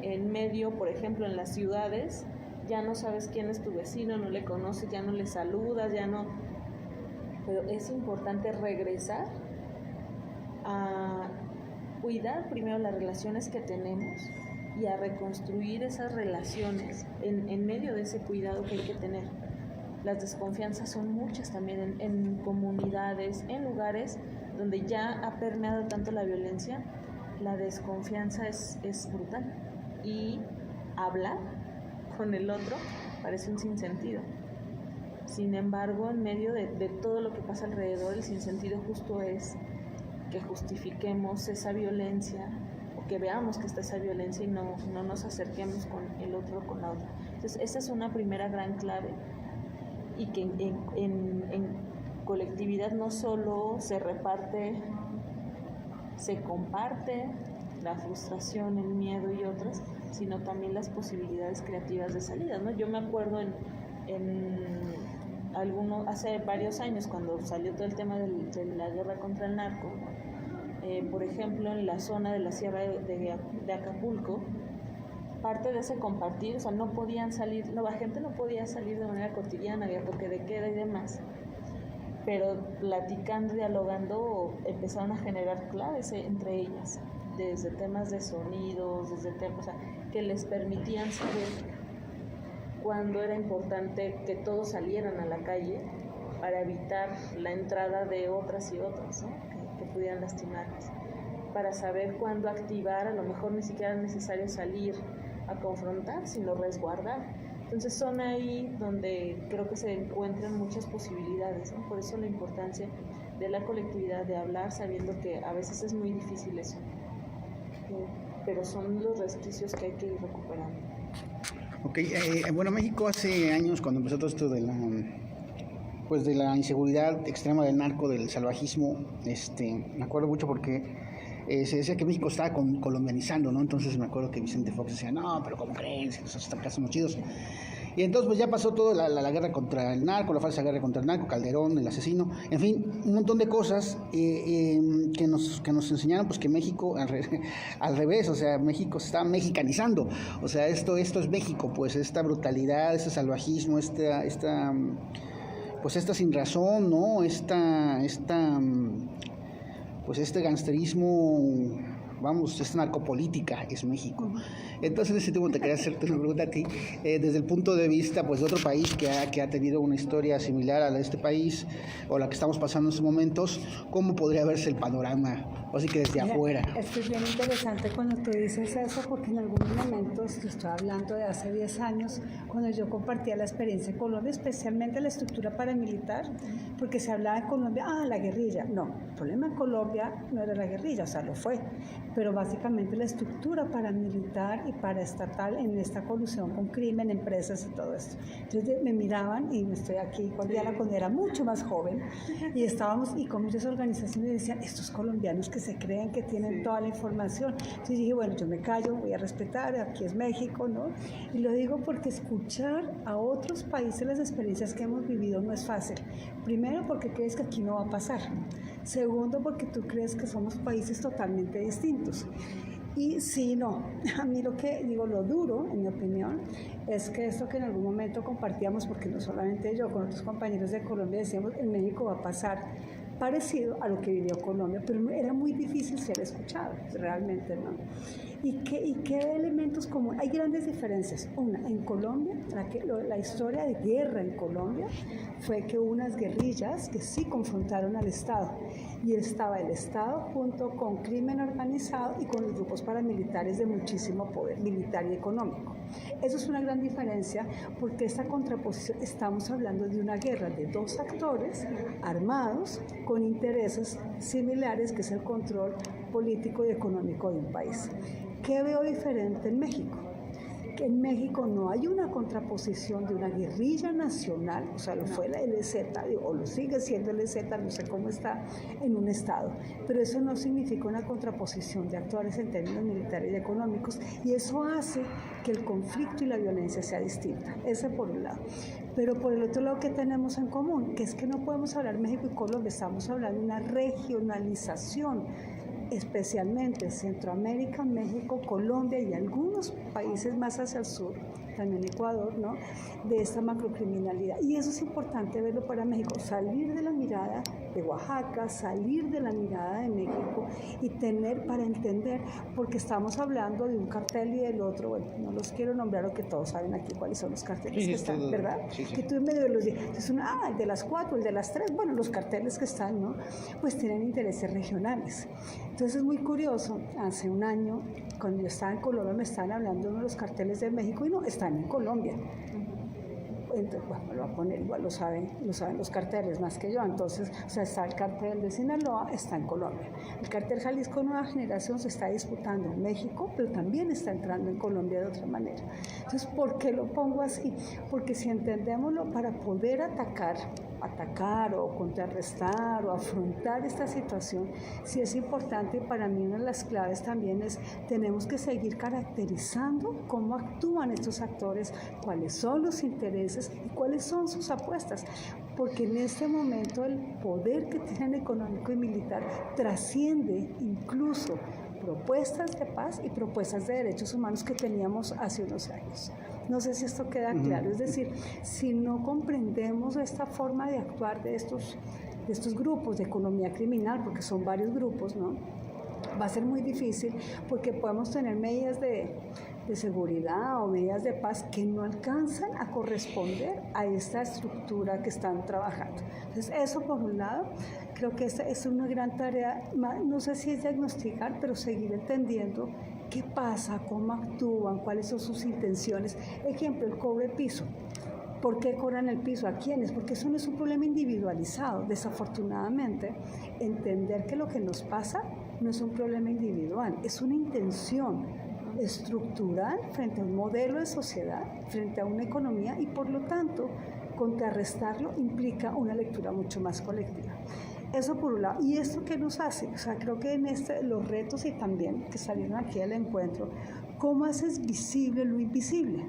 en medio, por ejemplo, en las ciudades, ya no sabes quién es tu vecino, no le conoces, ya no le saludas, ya no... Pero es importante regresar a cuidar primero las relaciones que tenemos y a reconstruir esas relaciones en medio de ese cuidado que hay que tener. Las desconfianzas son muchas también en comunidades, en lugares donde ya ha permeado tanto la violencia, la desconfianza es brutal. Y hablar con el otro parece un sinsentido. Sin embargo, en medio de todo lo que pasa alrededor, el sinsentido justo es que justifiquemos esa violencia o que veamos que está esa violencia y no nos acerquemos con el otro o con la otra. Entonces, esa es una primera gran clave y que en colectividad no solo se reparte, se comparte la frustración, el miedo y otras, sino también las posibilidades creativas de salida, ¿no? Yo me acuerdo hace varios años, cuando salió todo el tema de la guerra contra el narco, por ejemplo, en la zona de la sierra de Acapulco, parte de ese compartir, o sea, no podían salir, la gente no podía salir de manera cotidiana, había toque de queda y demás, pero platicando, dialogando, empezaron a generar claves entre ellas, desde temas de sonidos, desde temas, o sea, que les permitían saber cuándo era importante que todos salieran a la calle para evitar la entrada de otras y otros, ¿no? que pudieran lastimarles, para saber cuándo activar, a lo mejor ni siquiera es necesario salir a confrontar, sino resguardar. Entonces son ahí donde creo que se encuentran muchas posibilidades, ¿no? Por eso la importancia de la colectividad, de hablar sabiendo que a veces es muy difícil eso, pero son los resquicios que hay que ir recuperando. Ok, bueno, México hace años, cuando empezó todo esto de la inseguridad extrema del narco, del salvajismo, me acuerdo mucho porque se decía que México estaba colombianizando, ¿no? Entonces me acuerdo que Vicente Fox decía, no, pero ¿cómo creen? Esos acá son los chidos. Y entonces pues ya pasó toda la guerra contra el narco, la falsa guerra contra el narco, Calderón, el asesino, en fin, un montón de cosas que nos enseñaron pues que México al revés, o sea, México se está mexicanizando, o sea, esto es México, pues esta brutalidad, este salvajismo, esta sinrazón, ¿no? Pues este gangsterismo, esta narcopolítica es México. Entonces, en ese tiempo te quería hacerte una pregunta a ti, desde el punto de vista pues de otro país que ha tenido una historia similar a la de este país, o la que estamos pasando en estos momentos, ¿cómo podría verse el panorama? Así que desde afuera. Esto es bien interesante cuando tú dices eso, porque en algunos momentos, te estoy hablando de hace 10 años, cuando yo compartía la experiencia en Colombia, especialmente la estructura paramilitar, porque se hablaba en Colombia, la guerrilla. No, el problema en Colombia no era la guerrilla, o sea, lo fue, pero básicamente la estructura paramilitar y paraestatal en esta colusión con crimen, empresas y todo esto. Entonces me miraban, y estoy aquí con Diana cuando era mucho más joven, y estábamos, y con muchas organizaciones decían, estos colombianos que se creen que tienen toda la información. Entonces dije, bueno, yo me callo, voy a respetar, aquí es México, ¿no? Y lo digo porque escuchar a otros países las experiencias que hemos vivido no es fácil. Primero, porque crees que aquí no va a pasar. Segundo, porque tú crees que somos países totalmente distintos. Y sí, no, a mí lo que digo, lo duro, en mi opinión, es que esto que en algún momento compartíamos, porque no solamente yo, con otros compañeros de Colombia decíamos, en México va a pasar parecido a lo que vivió Colombia, pero era muy difícil ser escuchado, realmente, ¿no? ¿Y qué elementos comunes? Hay grandes diferencias. Una, en Colombia, la historia de guerra en Colombia fue que hubo unas guerrillas que sí confrontaron al Estado, y estaba el Estado junto con crimen organizado y con los grupos paramilitares de muchísimo poder militar y económico. Eso es una gran diferencia, porque esta contraposición, estamos hablando de una guerra de dos actores armados con intereses similares, que es el control político y económico de un país. ¿Qué veo diferente en México? Que en México no hay una contraposición de una guerrilla nacional, o sea, lo fue la LZ, o lo sigue siendo LZ, no sé cómo está, en un Estado, pero eso no significa una contraposición de actores en términos militares y económicos, y eso hace que el conflicto y la violencia sea distinta. Ese por un lado. Pero por el otro lado, ¿qué tenemos en común? Que es que no podemos hablar México y Colombia, estamos hablando de una regionalización, especialmente Centroamérica, México, Colombia y algunos países más hacia el sur, también Ecuador, ¿no?, de esta macrocriminalidad. Y eso es importante verlo para México, salir de la mirada de Oaxaca, salir de la mirada de México y tener para entender, porque estamos hablando de un cartel y del otro, bueno, no los quiero nombrar, o que todos saben aquí cuáles son los carteles que están, ¿verdad? Sí. Que tú en medio de los días, el de las 4, el de las 3, bueno, los carteles que están, ¿no?, pues tienen intereses regionales. Entonces es muy curioso, hace un año, cuando yo estaba en Colombia, me estaban hablando de uno de los carteles de México y no, están en Colombia. Entonces, bueno, lo voy a poner, igual lo saben los carteles más que yo. Entonces, o sea, está el cartel de Sinaloa, está en Colombia. El cartel Jalisco Nueva Generación se está disputando en México, pero también está entrando en Colombia de otra manera. Entonces, ¿por qué lo pongo así? Porque si entendémoslo, para poder atacar atacar o contrarrestar o afrontar esta situación, sí es importante. Y para mí una de las claves también es, tenemos que seguir caracterizando cómo actúan estos actores, cuáles son los intereses y cuáles son sus apuestas, porque en este momento el poder que tienen económico y militar trasciende incluso propuestas de paz y propuestas de derechos humanos que teníamos hace unos años. No sé si esto queda claro, es decir, si no comprendemos esta forma de actuar de estos grupos de economía criminal, porque son varios grupos, ¿no? Va a ser muy difícil, porque podemos tener medidas de seguridad o medidas de paz que no alcanzan a corresponder a esta estructura que están trabajando. Entonces, eso por un lado, creo que esta es una gran tarea, no sé si es diagnosticar, pero seguir entendiendo qué pasa, cómo actúan, cuáles son sus intenciones. Ejemplo, el cobro de piso. ¿Por qué cobran el piso? ¿A quiénes? Porque eso no es un problema individualizado. Desafortunadamente, entender que lo que nos pasa no es un problema individual, es una intención estructural frente a un modelo de sociedad, frente a una economía, y por lo tanto, contrarrestarlo implica una lectura mucho más colectiva. Eso por un lado. ¿Y esto qué nos hace? O sea, creo que en los retos y también que salieron aquí al encuentro, ¿cómo haces visible lo invisible?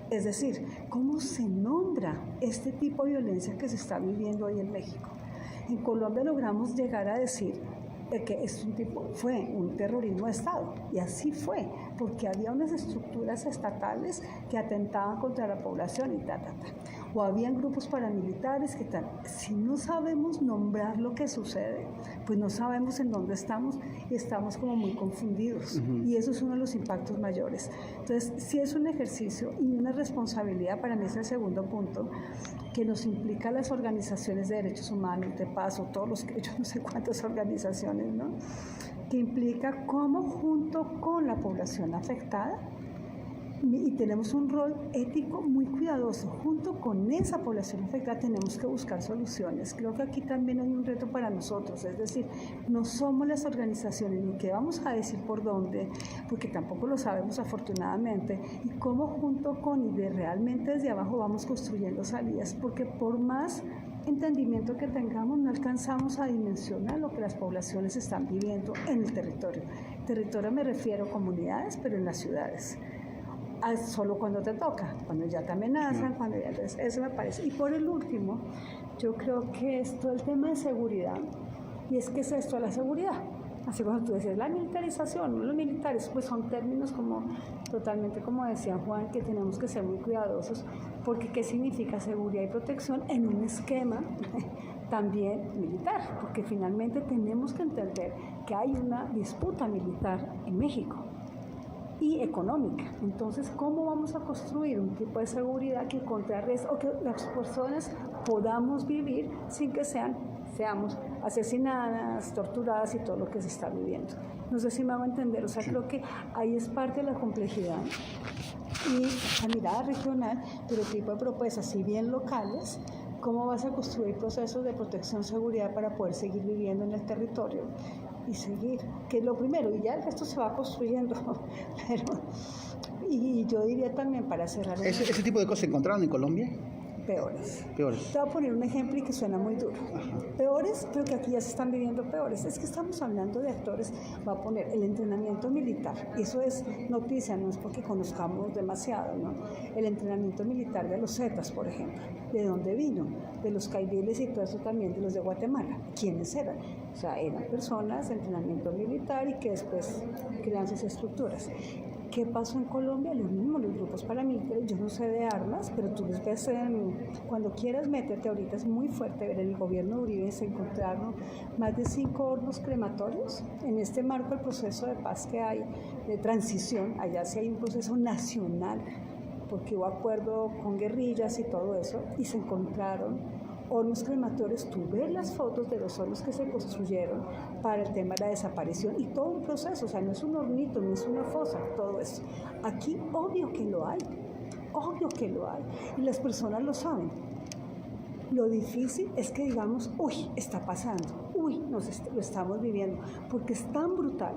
Es decir, ¿cómo se nombra este tipo de violencia que se está viviendo hoy en México? En Colombia logramos llegar a decir que fue un terrorismo de Estado, y así fue, porque había unas estructuras estatales que atentaban contra la población y o habían grupos paramilitares que si no sabemos nombrar lo que sucede, pues no sabemos en dónde estamos y estamos como muy confundidos, y eso es uno de los impactos mayores. Entonces, sí es un ejercicio y una responsabilidad, para mí es el segundo punto, que nos implica las organizaciones de derechos humanos, de paso, yo no sé cuántas organizaciones, ¿no? Que implica cómo junto con la población afectada, y tenemos un rol ético muy cuidadoso, junto con esa población afectada tenemos que buscar soluciones. Creo que aquí también hay un reto para nosotros, es decir, no somos las organizaciones ni que vamos a decir por dónde, porque tampoco lo sabemos afortunadamente, y cómo junto con y realmente desde abajo vamos construyendo salidas, porque por más entendimiento que tengamos no alcanzamos a dimensionar lo que las poblaciones están viviendo en el territorio. Territorio me refiero a comunidades, pero en las ciudades. Solo cuando te toca, cuando ya te amenazan, cuando ya eso me parece. Y por el último, yo creo que es todo el tema de seguridad, y es que es esto la seguridad. Así como tú decías, la militarización, los militares, pues son términos totalmente como decía Juan, que tenemos que ser muy cuidadosos, porque ¿qué significa seguridad y protección en un esquema también militar? Porque finalmente tenemos que entender que hay una disputa militar en México y económica. Entonces, ¿cómo vamos a construir un tipo de seguridad que contrarreste o que las personas podamos vivir sin que seamos asesinadas, torturadas y todo lo que se está viviendo? No sé si me hago entender, o sea, creo que ahí es parte de la complejidad y la mirada regional, pero el tipo de propuestas, si bien locales, ¿cómo vas a construir procesos de protección, seguridad para poder seguir viviendo en el territorio? Y seguir, que es lo primero, y ya el resto se va construyendo. Y yo diría también, para cerrar... ¿Ese tipo de cosas se encontraron en Colombia? Peores. Te voy a poner un ejemplo y que suena muy duro. Peores, pero que aquí ya se están viviendo peores. Es que estamos hablando de actores, va a poner el entrenamiento militar. Eso es noticia, no es porque conozcamos demasiado, ¿no? El entrenamiento militar de los Zetas, por ejemplo. ¿De dónde vino? De los caidiles y todo eso también, de los de Guatemala. ¿Quiénes eran? O sea, eran personas de entrenamiento militar y que después crean sus estructuras. ¿Qué pasó en Colombia? Lo mismo, los grupos paramilitares, yo no sé de armas, pero tú los ves cuando quieras métete ahorita, es muy fuerte ver en el gobierno de Uribe, se encontraron más de 5 hornos crematorios en este marco del proceso de paz que hay, de transición. Allá sí hay un proceso nacional, porque hubo acuerdo con guerrillas y todo eso, y se encontraron hornos crematorios. Tú ves las fotos de los hornos que se construyeron para el tema de la desaparición y todo un proceso, o sea, no es un hornito, no es una fosa, todo eso. Aquí obvio que lo hay, y las personas lo saben. Lo difícil es que digamos, uy, está pasando, uy, lo estamos viviendo, porque es tan brutal,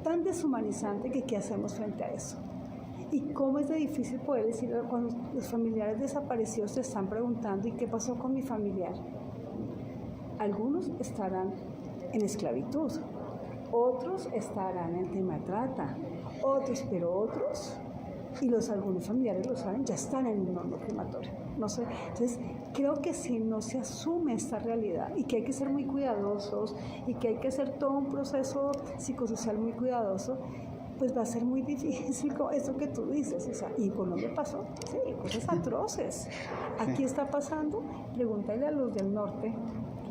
tan deshumanizante que ¿qué hacemos frente a eso? Y cómo es de difícil poder decir cuando los familiares desaparecidos te están preguntando, ¿y qué pasó con mi familiar? Algunos estarán en esclavitud, otros estarán en tema de trata, pero otros, y algunos familiares lo saben, ya están en un horno crematorio. No sé. Entonces, creo que si no se asume esta realidad y que hay que ser muy cuidadosos y que hay que hacer todo un proceso psicosocial muy cuidadoso, pues va a ser muy difícil eso que tú dices. O sea, y en Colombia pasó, sí, cosas atroces. Aquí está pasando, pregúntale a los del norte.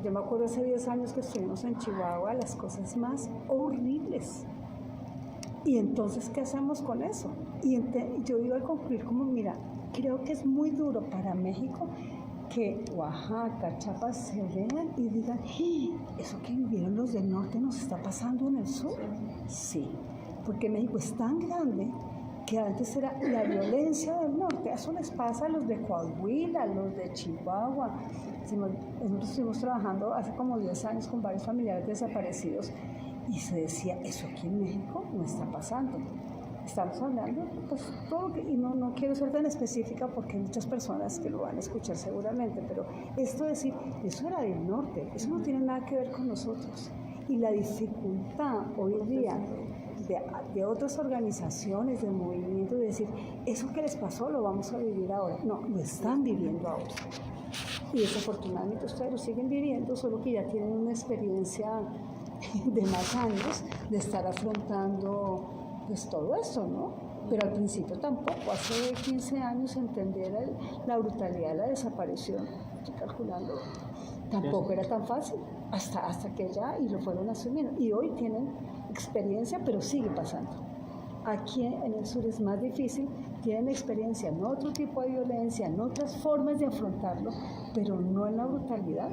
Yo me acuerdo hace 10 años que estuvimos en Chihuahua, las cosas más horribles. Y entonces, ¿qué hacemos con eso? Y yo iba a concluir como, mira, creo que es muy duro para México que Oaxaca, Chiapas se vean y digan, ¿eso que vivieron los del norte nos está pasando en el sur? Sí, porque México es tan grande que antes era la violencia del norte. Eso les pasa a los de Coahuila, a los de Chihuahua. Nosotros estuvimos trabajando hace como 10 años con varios familiares desaparecidos y se decía, eso aquí en México no está pasando. Estamos hablando, pues, todo, y no quiero ser tan específica porque hay muchas personas que lo van a escuchar seguramente, pero esto de decir, eso era del norte, eso no tiene nada que ver con nosotros. Y la dificultad hoy día de otras organizaciones, de movimientos, de decir, eso que les pasó lo vamos a vivir ahora. No, lo están viviendo ahora. Y desafortunadamente ustedes lo siguen viviendo, solo que ya tienen una experiencia de más años de estar afrontando pues todo esto, ¿no? Pero al principio tampoco, hace 15 años entender la brutalidad de la desaparición, estoy calculando, tampoco era tan fácil, hasta que ya, y lo fueron asumiendo. Y hoy tienen experiencia, pero sigue pasando. Aquí en el sur es más difícil, tienen experiencia en otro tipo de violencia, en otras formas de afrontarlo, pero no en la brutalidad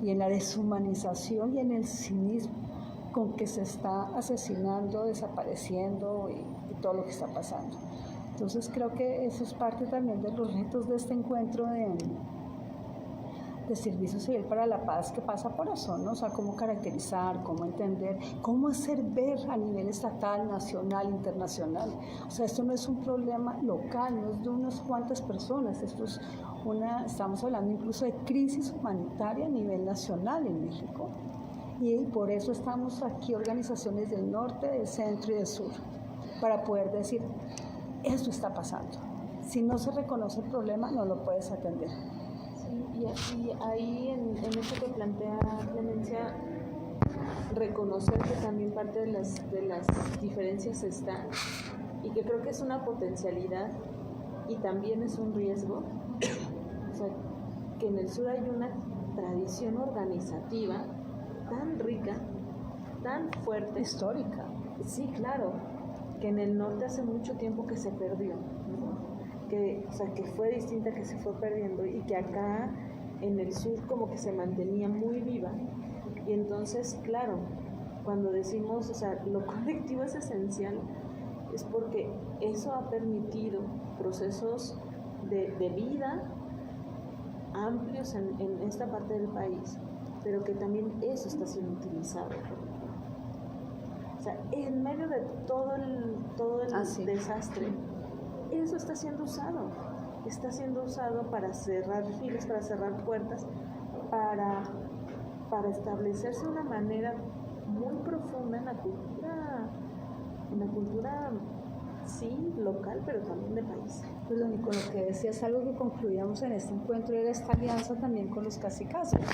y en la deshumanización y en el cinismo con que se está asesinando, desapareciendo y todo lo que está pasando. Entonces creo que eso es parte también de los retos de este encuentro de Servicio Civil para la Paz, que pasa por eso, ¿no? O sea, cómo caracterizar, cómo entender, cómo hacer ver a nivel estatal, nacional, internacional. O sea, esto no es un problema local, no es de unas cuantas personas, esto es estamos hablando incluso de crisis humanitaria a nivel nacional en México. Y por eso estamos aquí, organizaciones del norte, del centro y del sur, para poder decir, esto está pasando. Si no se reconoce el problema, no lo puedes atender. Sí, y ahí en eso que plantea Clemencia, reconocer que también parte de las diferencias está, y que creo que es una potencialidad y también es un riesgo. O sea, que en el sur hay una tradición organizativa tan rica, tan fuerte. Histórica. Sí, claro, que en el norte hace mucho tiempo que se perdió, ¿no? Que fue distinta, que se fue perdiendo, y que acá en el sur como que se mantenía muy viva. Y entonces, claro, cuando decimos, o sea, lo colectivo es esencial, es porque eso ha permitido procesos de vida amplios en esta parte del país, pero que también eso está siendo utilizado. O sea, en medio de todo el desastre, eso está siendo usado para cerrar filas, para cerrar puertas, para establecerse de una manera muy profunda en la cultura sí, local, pero también de país. Pues lo único que decía es algo que concluíamos en este encuentro, era esta alianza también con los cacicazgos,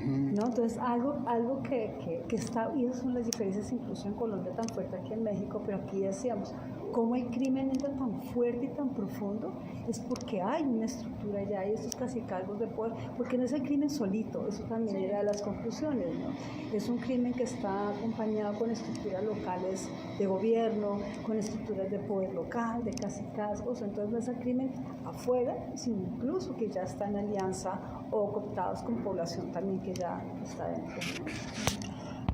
¿no? Entonces algo que está, y esas son las diferencias incluso en Colombia tan fuerte aquí en México, pero aquí decíamos, cómo el crimen entra tan fuerte y tan profundo, es porque hay una estructura ya, hay estos cacicazgos de poder, porque no es el crimen solito, eso también era de las conclusiones, ¿no? Es un crimen que está acompañado con estructuras locales de gobierno, con estructuras de poder local, de cacicazgos, entonces no es el crimen afuera, sino incluso que ya está en alianza o cooptados con población también que ya está dentro.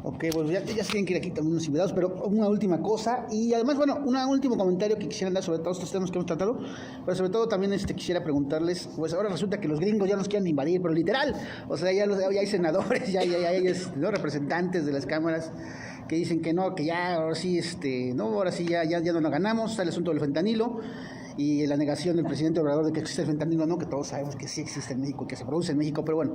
Ok, pues ya se tienen que ir aquí también unos invitados, pero una última cosa, y además, bueno, un último comentario que quisieran dar sobre todos estos temas que hemos tratado, pero sobre todo también quisiera preguntarles, pues ahora resulta que los gringos ya nos quieren invadir, pero literal, o sea, ya hay senadores, ya hay ¿no? representantes de las cámaras que dicen que no, que ya, ahora sí, no, ahora sí ya no lo ganamos, está el asunto del fentanilo, y la negación del presidente Obrador de que existe el fentanilo, no, que todos sabemos que sí existe en México y que se produce en México, pero bueno.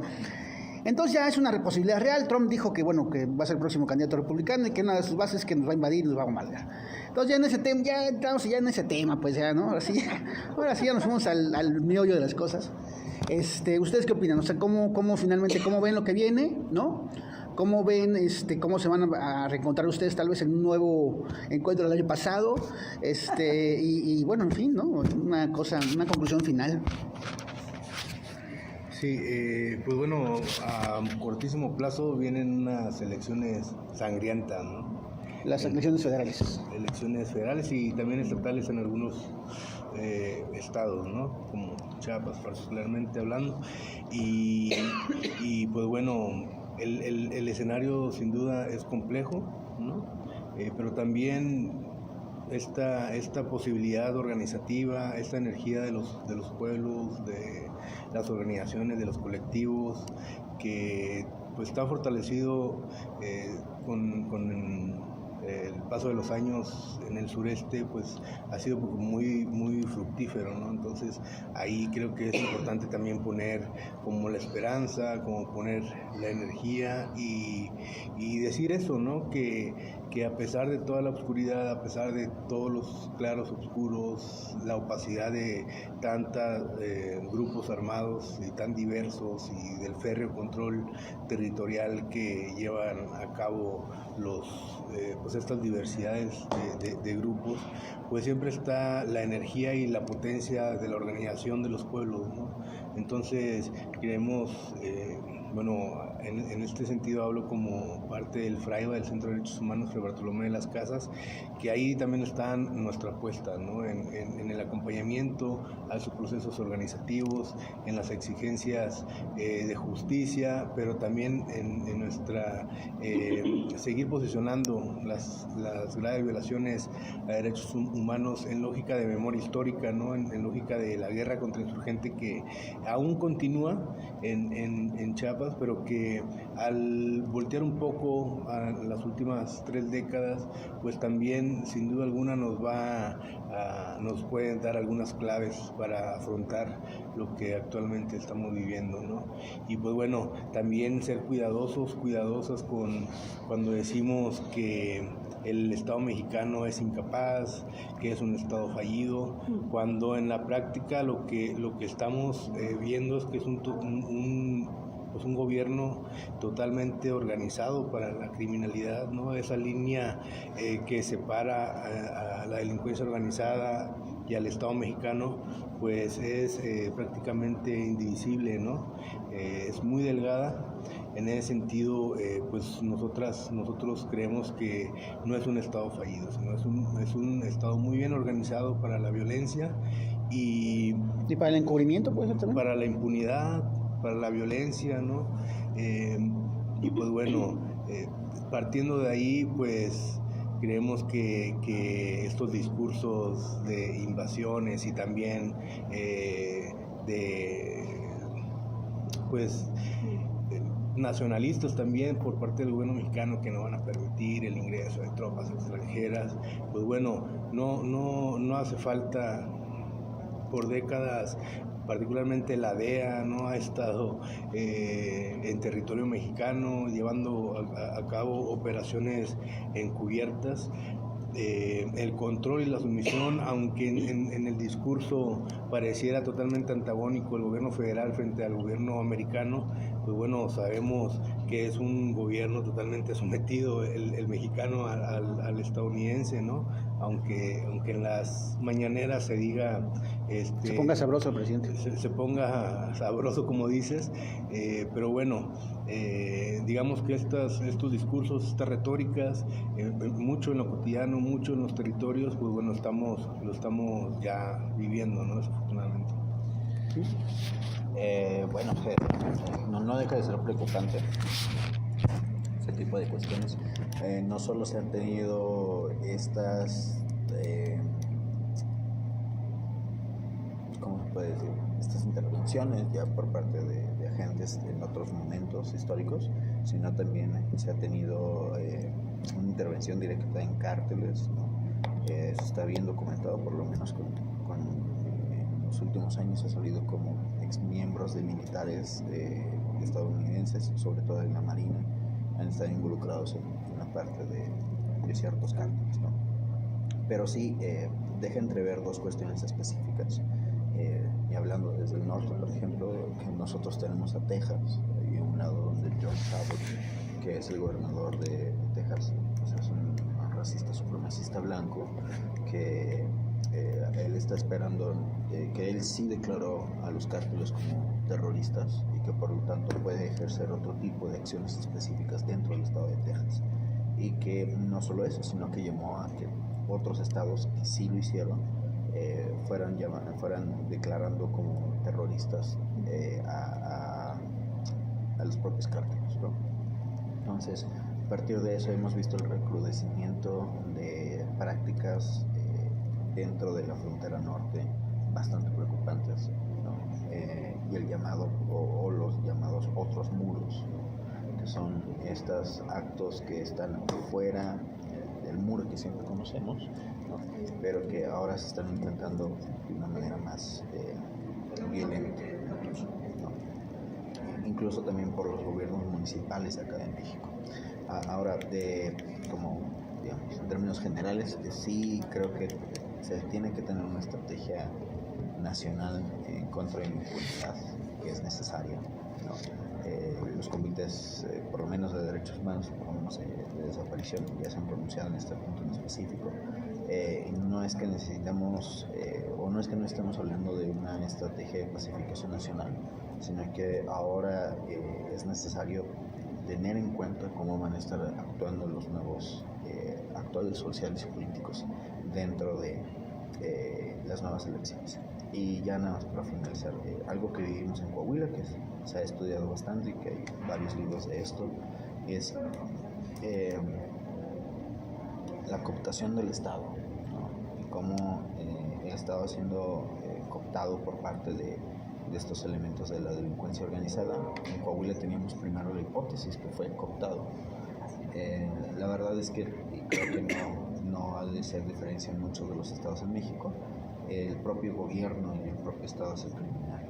Entonces ya es una posibilidad real. Trump dijo que bueno, que va a ser el próximo candidato republicano y que una de sus bases es que nos va a invadir y nos va a bombardear. Entonces ya en ese tema, ya entramos ya en ese tema, pues ya, ¿no? Ahora sí ya nos fuimos al meollo de las cosas. ¿Ustedes qué opinan? O sea, ¿cómo finalmente, cómo ven lo que viene, ¿no? ¿Cómo ven, cómo se van a reencontrar ustedes tal vez en un nuevo encuentro del año pasado? Y bueno, en fin, ¿no? Una conclusión final. Sí, pues bueno, a cortísimo plazo vienen unas elecciones sangrientas, ¿no? Las elecciones federales. Elecciones federales y también estatales en algunos estados, ¿no? Como Chiapas, particularmente hablando. Y pues bueno, el escenario sin duda es complejo, ¿no? Pero también esta posibilidad organizativa, esta energía de los pueblos, de las organizaciones, de los colectivos, que pues está fortalecido con el paso de los años en el sureste, pues ha sido muy fructífero, ¿no? Entonces ahí creo que es importante también poner como la esperanza, como poner la energía y decir eso, ¿no? Que a pesar de toda la oscuridad, a pesar de todos los claros oscuros, la opacidad de tantos grupos armados y tan diversos y del férreo control territorial que llevan a cabo pues estas diversidades de grupos, pues siempre está la energía y la potencia de la organización de los pueblos, ¿no? Entonces creemos, en este sentido hablo como parte del FRAIBA, del Centro de Derechos Humanos Fray Bartolomé de las Casas, que ahí también está nuestra apuesta, ¿no? En el acompañamiento a sus procesos organizativos, en las exigencias de justicia, pero también en nuestra seguir posicionando las graves violaciones a derechos humanos en lógica de memoria histórica, ¿no? En lógica de la guerra contra el insurgente que aún continúa en Chiapas, pero que al voltear un poco a las últimas 3 décadas, pues también sin duda alguna nos pueden dar algunas claves para afrontar lo que actualmente estamos viviendo, ¿no? Y pues bueno, también ser cuidadosas cuando decimos que el Estado mexicano es incapaz, que es un Estado fallido, cuando en la práctica lo que estamos viendo es que es un gobierno totalmente organizado para la criminalidad, ¿no? Esa línea que separa a la delincuencia organizada y al Estado mexicano, pues es prácticamente indivisible, ¿no? Es muy delgada. En ese sentido, pues nosotros creemos que no es un Estado fallido, sino es un Estado muy bien organizado para la violencia y para el encubrimiento, puede ser también. Para la impunidad, para la violencia, ¿no? Y pues bueno, partiendo de ahí, pues creemos que estos discursos de invasiones y también nacionalistas también por parte del gobierno mexicano, que no van a permitir el ingreso de tropas extranjeras, pues bueno, no hace falta. Por décadas, particularmente la DEA, ¿no? Ha estado en territorio mexicano llevando a cabo operaciones encubiertas. El control y la sumisión, aunque en el discurso pareciera totalmente antagónico el gobierno federal frente al gobierno americano, pues bueno, sabemos que es un gobierno totalmente sometido el mexicano al estadounidense, ¿no? Aunque en las mañaneras se diga... se ponga sabroso el presidente. Se ponga sabroso, como dices, pero bueno, digamos que estos discursos, estas retóricas, mucho en lo cotidiano, mucho en los territorios, pues bueno, lo estamos ya viviendo, ¿no? Desafortunadamente. ¿Sí? No deja de ser preocupante ese tipo de cuestiones. No solo se han tenido estas ¿cómo se puede decir? Estas intervenciones ya por parte de agentes en otros momentos históricos, sino también se ha tenido una intervención directa en cárteles, ¿no? Se está bien documentado, por lo menos en los últimos años ha salido como exmiembros de militares estadounidenses, sobre todo en la Marina, han estado involucrados en la parte de ciertos cárteles, ¿no? Pero sí deja entrever dos cuestiones específicas. Y hablando desde el norte, por ejemplo, que nosotros tenemos a Texas, y a un lado donde George Abbott, que es el gobernador de Texas, pues es un racista supremacista blanco, que él está esperando, que él sí declaró a los cárteles como terroristas y que por lo tanto puede ejercer otro tipo de acciones específicas dentro del estado de Texas. Y que no solo eso, sino que llamó a que otros estados que sí lo hicieron fueran declarando como terroristas a los propios cárteles, ¿no? Entonces, a partir de eso hemos visto el recrudecimiento de prácticas dentro de la frontera norte bastante preocupantes, ¿no? Y el llamado o los llamados otros muros, ¿no? Que son estos actos que están fuera del muro que siempre conocemos, ¿no? Pero que ahora se están intentando de una manera más violenta, ¿no? Incluso también por los gobiernos municipales acá en México. Ahora, como digamos, en términos generales, sí creo que se tiene que tener una estrategia nacional en contra de la impunidad, que es necesaria, ¿no? Los comités, por lo menos de derechos humanos, por lo menos de desaparición, ya se han pronunciado en este punto en específico. No es que necesitamos, o no es que no estemos hablando de una estrategia de pacificación nacional, sino que ahora es necesario tener en cuenta cómo van a estar actuando los nuevos actores sociales y políticos dentro de las nuevas elecciones. Y ya nada más para finalizar, algo que vivimos en Coahuila, que se ha estudiado bastante y que hay varios libros de esto, es la cooptación del Estado, ¿no? Y cómo el Estado ha sido cooptado por parte de estos elementos de la delincuencia organizada. En Coahuila teníamos primero la hipótesis que fue cooptado. La verdad es que creo que no ha de ser diferencia en muchos de los estados en México. El propio gobierno y el propio estado es el criminal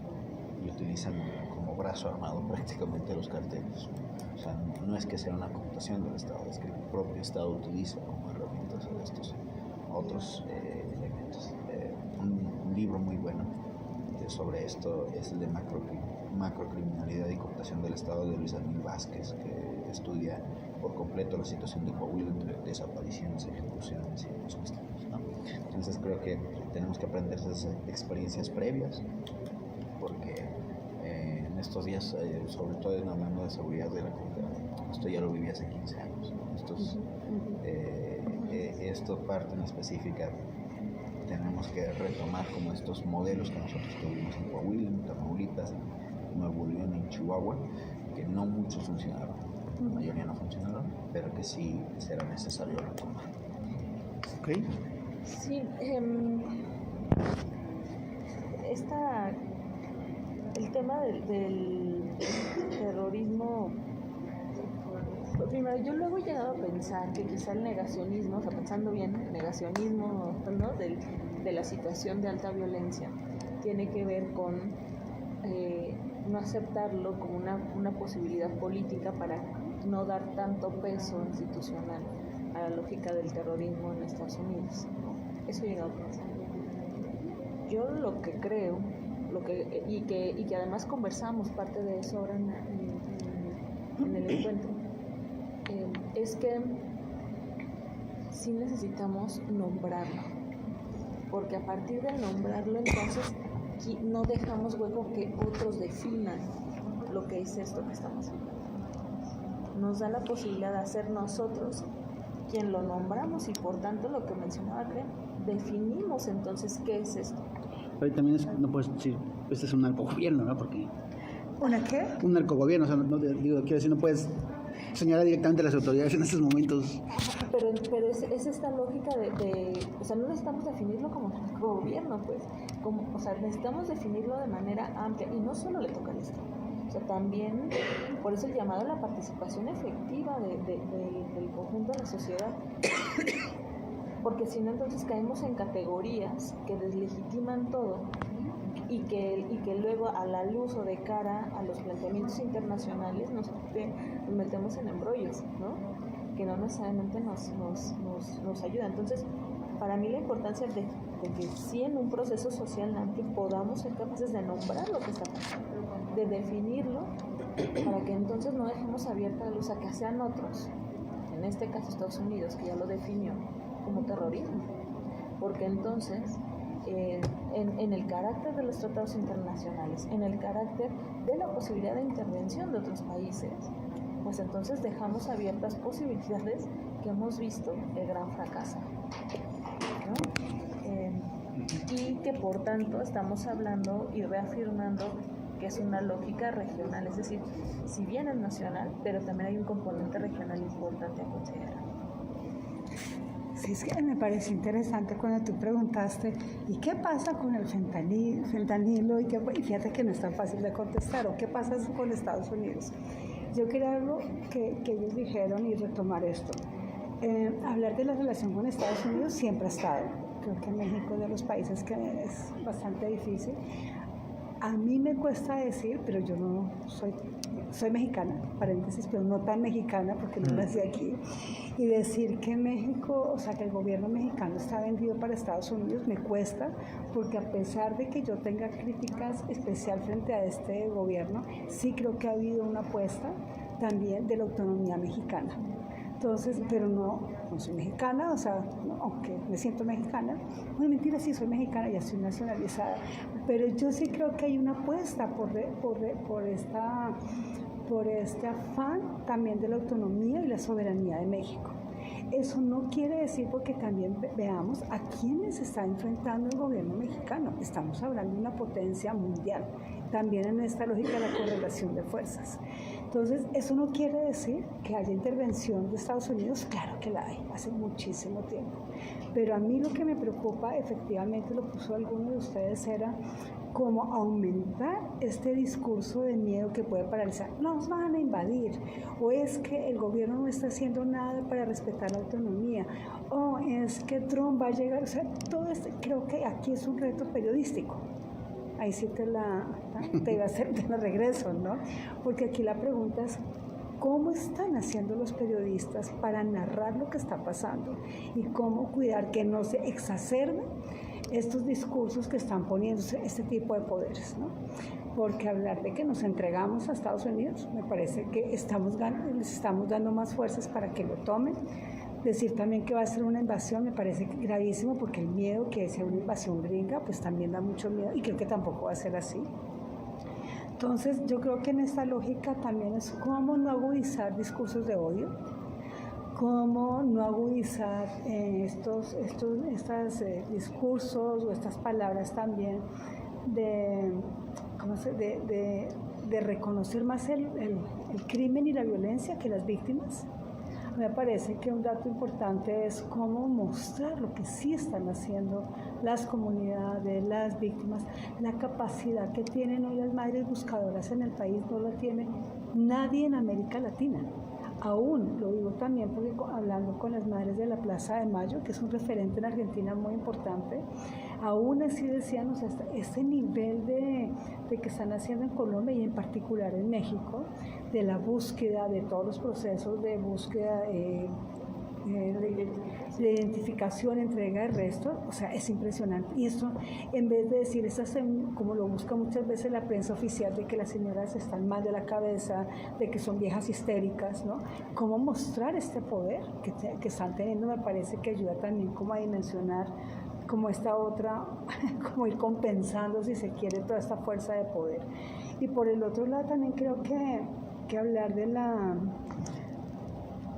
y utilizan como brazo armado prácticamente los carteles. O sea, no es que sea una cooptación del Estado, es que el propio Estado utiliza como herramientas estos otros elementos. Un libro muy bueno sobre esto es el de macrocriminalidad y cooptación del Estado, de Luis Daniel Vázquez, que estudia por completo la situación de Coahuila entre desapariciones, ejecuciones y otros cuestiones, ¿no? Entonces creo que tenemos que aprender de esas experiencias previas, porque en estos días, sobre todo hablando de seguridad de la frontera, esto ya lo viví hace 15 años, ¿no? Esto parte en específica, tenemos que retomar como estos modelos que nosotros tuvimos en Coahuila, en Tamaulipas, en Nuevo León, en Chihuahua, que no muchos funcionaron, la mayoría no funcionaron, pero que sí será necesario retomar. ¿Ok? Sí, el tema del terrorismo, primero, yo luego he llegado a pensar que quizá el negacionismo, o sea, pensando bien, el negacionismo, ¿no?, de la situación de alta violencia tiene que ver con no aceptarlo como una posibilidad política para no dar tanto peso institucional a la lógica del terrorismo en Estados Unidos. Eso he llegado a pensar. Yo lo que creo, y que además conversamos parte de eso ahora en el encuentro, es que sí necesitamos nombrarlo, porque a partir de nombrarlo entonces no dejamos hueco que otros definan lo que es esto que estamos haciendo. Nos da la posibilidad de ser nosotros quien lo nombramos y por tanto lo que mencionaba Clem, definimos entonces qué es esto. Pero también no puedes decir, este es un narcogobierno, ¿no? Porque ¿Una qué? un narcogobierno, o sea, quiero decir, no puedes señalar directamente a las autoridades en estos momentos. Pero es esta lógica o sea, no necesitamos definirlo como gobierno, pues, o sea, necesitamos definirlo de manera amplia, y no solo le toca al Estado, O sea, también, por eso el llamado a la participación efectiva del conjunto de la sociedad. Porque si no, entonces caemos en categorías que deslegitiman todo y que luego, a la luz o de cara a los planteamientos internacionales, nos metemos en embrollos, ¿no? Que no necesariamente nos ayuda. Entonces, para mí la importancia de que sí, en un proceso social amplio podamos ser capaces de nombrar lo que está pasando, de definirlo, para que entonces no dejemos abierta la luz a que sean otros, en este caso Estados Unidos, que ya lo definió como terrorismo, porque entonces en el carácter de los tratados internacionales, en el carácter de la posibilidad de intervención de otros países, pues entonces dejamos abiertas posibilidades que hemos visto el gran fracaso, ¿no? Y que por tanto estamos hablando y reafirmando que es una lógica regional, es decir, si bien es nacional, pero también hay un componente regional importante a considerar. Sí, es que me parece interesante cuando tú preguntaste, ¿y qué pasa con el fentanilo? Y fíjate que no es tan fácil de contestar, ¿o qué pasa con Estados Unidos? Yo quería algo que ellos dijeron y retomar esto. Hablar de la relación con Estados Unidos siempre ha estado. Creo que México es de los países que es bastante difícil. A mí me cuesta decir, pero yo no soy mexicana, paréntesis, pero no tan mexicana porque no nací aquí, y decir que México, o sea, que el gobierno mexicano está vendido para Estados Unidos me cuesta, porque a pesar de que yo tenga críticas especial frente a este gobierno, sí creo que ha habido una apuesta también de la autonomía mexicana. Entonces, pero no soy mexicana, o sea, no, aunque me siento mexicana, bueno, mentira, sí soy mexicana, ya estoy nacionalizada, pero yo sí creo que hay una apuesta por este afán también de la autonomía y la soberanía de México. Eso no quiere decir, porque también veamos a quiénes está enfrentando el gobierno mexicano. Estamos hablando de una potencia mundial, también en esta lógica de la correlación de fuerzas. Entonces, eso no quiere decir que haya intervención de Estados Unidos, claro que la hay, hace muchísimo tiempo. Pero a mí lo que me preocupa, efectivamente lo puso alguno de ustedes, era cómo aumentar este discurso de miedo que puede paralizar. Nos van a invadir, o es que el gobierno no está haciendo nada para respetar la autonomía, o es que Trump va a llegar, o sea, todo esto, creo que aquí es un reto periodístico. Ahí sí te iba a hacer de regreso, ¿no? Porque aquí la pregunta es, ¿cómo están haciendo los periodistas para narrar lo que está pasando? Y cómo cuidar que no se exacerben estos discursos que están poniéndose este tipo de poderes, ¿no? Porque hablar de que nos entregamos a Estados Unidos, me parece que les estamos dando más fuerzas para que lo tomen. Decir también que va a ser una invasión me parece gravísimo, porque el miedo que sea una invasión gringa pues también da mucho miedo, y creo que tampoco va a ser así. Entonces yo creo que en esta lógica también es cómo no agudizar discursos de odio, cómo no agudizar estos discursos o estas palabras también de reconocer más el crimen y la violencia que las víctimas. Me parece que un dato importante es cómo mostrar lo que sí están haciendo las comunidades, las víctimas, la capacidad que tienen hoy las madres buscadoras en el país no la tiene nadie en América Latina. Aún, lo digo también porque hablando con las madres de la Plaza de Mayo, que es un referente en Argentina muy importante, aún así decían, o sea, este nivel de que están haciendo en Colombia y en particular en México, de la búsqueda, de todos los procesos de búsqueda, de identificación, entrega de resto, o sea, es impresionante. Y esto, en vez de decir, como lo busca muchas veces la prensa oficial, de que las señoras están mal de la cabeza, de que son viejas histéricas, ¿no? Cómo mostrar este poder que están teniendo, me parece que ayuda también como a dimensionar como esta otra, como ir compensando, si se quiere, toda esta fuerza de poder. Y por el otro lado también creo que hablar de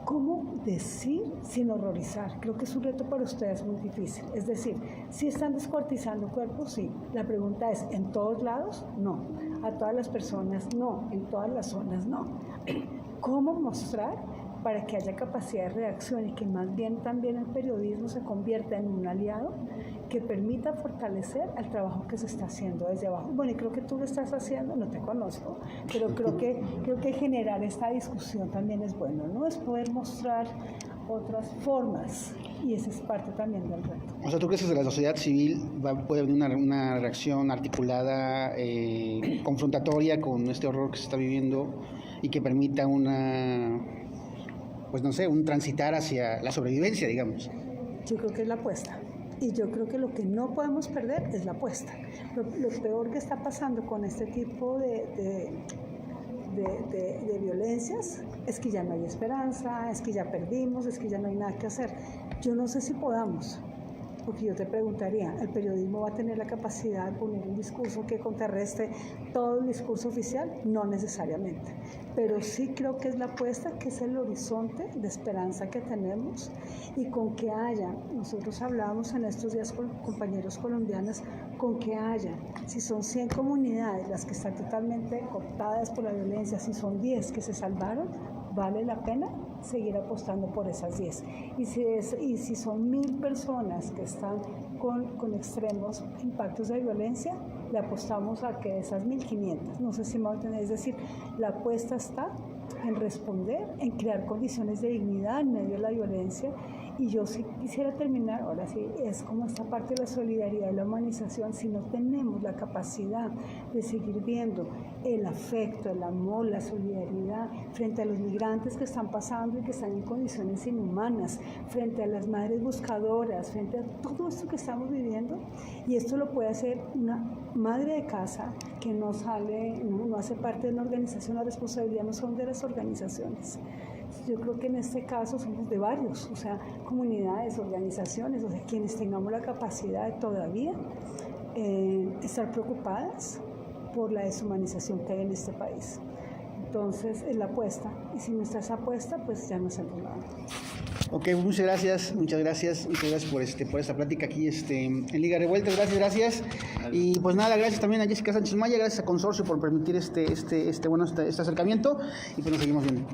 cómo decir sin horrorizar. Creo que es un reto para ustedes muy difícil. Es decir, si están descuartizando cuerpos, sí. La pregunta es, ¿en todos lados? No. ¿A todas las personas? No. ¿En todas las zonas? No. ¿Cómo mostrar para que haya capacidad de reacción y que más bien también el periodismo se convierta en un aliado que permita fortalecer el trabajo que se está haciendo desde abajo. Bueno, y creo que tú lo estás haciendo, no te conozco, pero creo que generar esta discusión también es bueno, ¿no? Es poder mostrar otras formas, y esa es parte también del reto. O sea, ¿tú crees que desde la sociedad civil puede haber una reacción articulada, confrontatoria con este horror que se está viviendo y que permita pues no sé, un transitar hacia la sobrevivencia, digamos? Yo creo que es la apuesta. Y yo creo que lo que no podemos perder es la apuesta. Lo peor que está pasando con este tipo de violencias es que ya no hay esperanza, es que ya perdimos, es que ya no hay nada que hacer. Yo no sé si podamos, porque yo te preguntaría, ¿el periodismo va a tener la capacidad de poner un discurso que contrarreste todo el discurso oficial? No necesariamente, pero sí creo que es la apuesta, que es el horizonte de esperanza que tenemos, y con que haya, nosotros hablábamos en estos días con compañeros colombianos, con que haya, si son 100 comunidades las que están totalmente cooptadas por la violencia, si son 10 que se salvaron, vale la pena seguir apostando por esas 10. Y si son 1000 personas que están con extremos impactos de violencia, le apostamos a que esas 1500, no sé si me va a entender, es decir, la apuesta está en responder, en crear condiciones de dignidad en medio de la violencia. Y yo sí quisiera terminar, ahora sí, es como esta parte de la solidaridad y la humanización. Si no tenemos la capacidad de seguir viendo el afecto, el amor, la solidaridad frente a los migrantes que están pasando y que están en condiciones inhumanas, frente a las madres buscadoras, frente a todo esto que estamos viviendo, y esto lo puede hacer una madre de casa que no hace parte de una organización, la responsabilidad no son de las organizaciones. Yo creo que en este caso somos de varios, o sea, comunidades, organizaciones, o sea, quienes tengamos la capacidad de todavía estar preocupadas por la deshumanización que hay en este país. Entonces, es la apuesta, y si no está esa apuesta, pues ya no hacemos nada. Ok, muchas gracias por esta plática aquí en Liga Revueltas, gracias. Y pues nada, gracias también a Jessica Sánchez Maya, gracias a Consorcio por permitir este acercamiento, y pues nos seguimos viendo.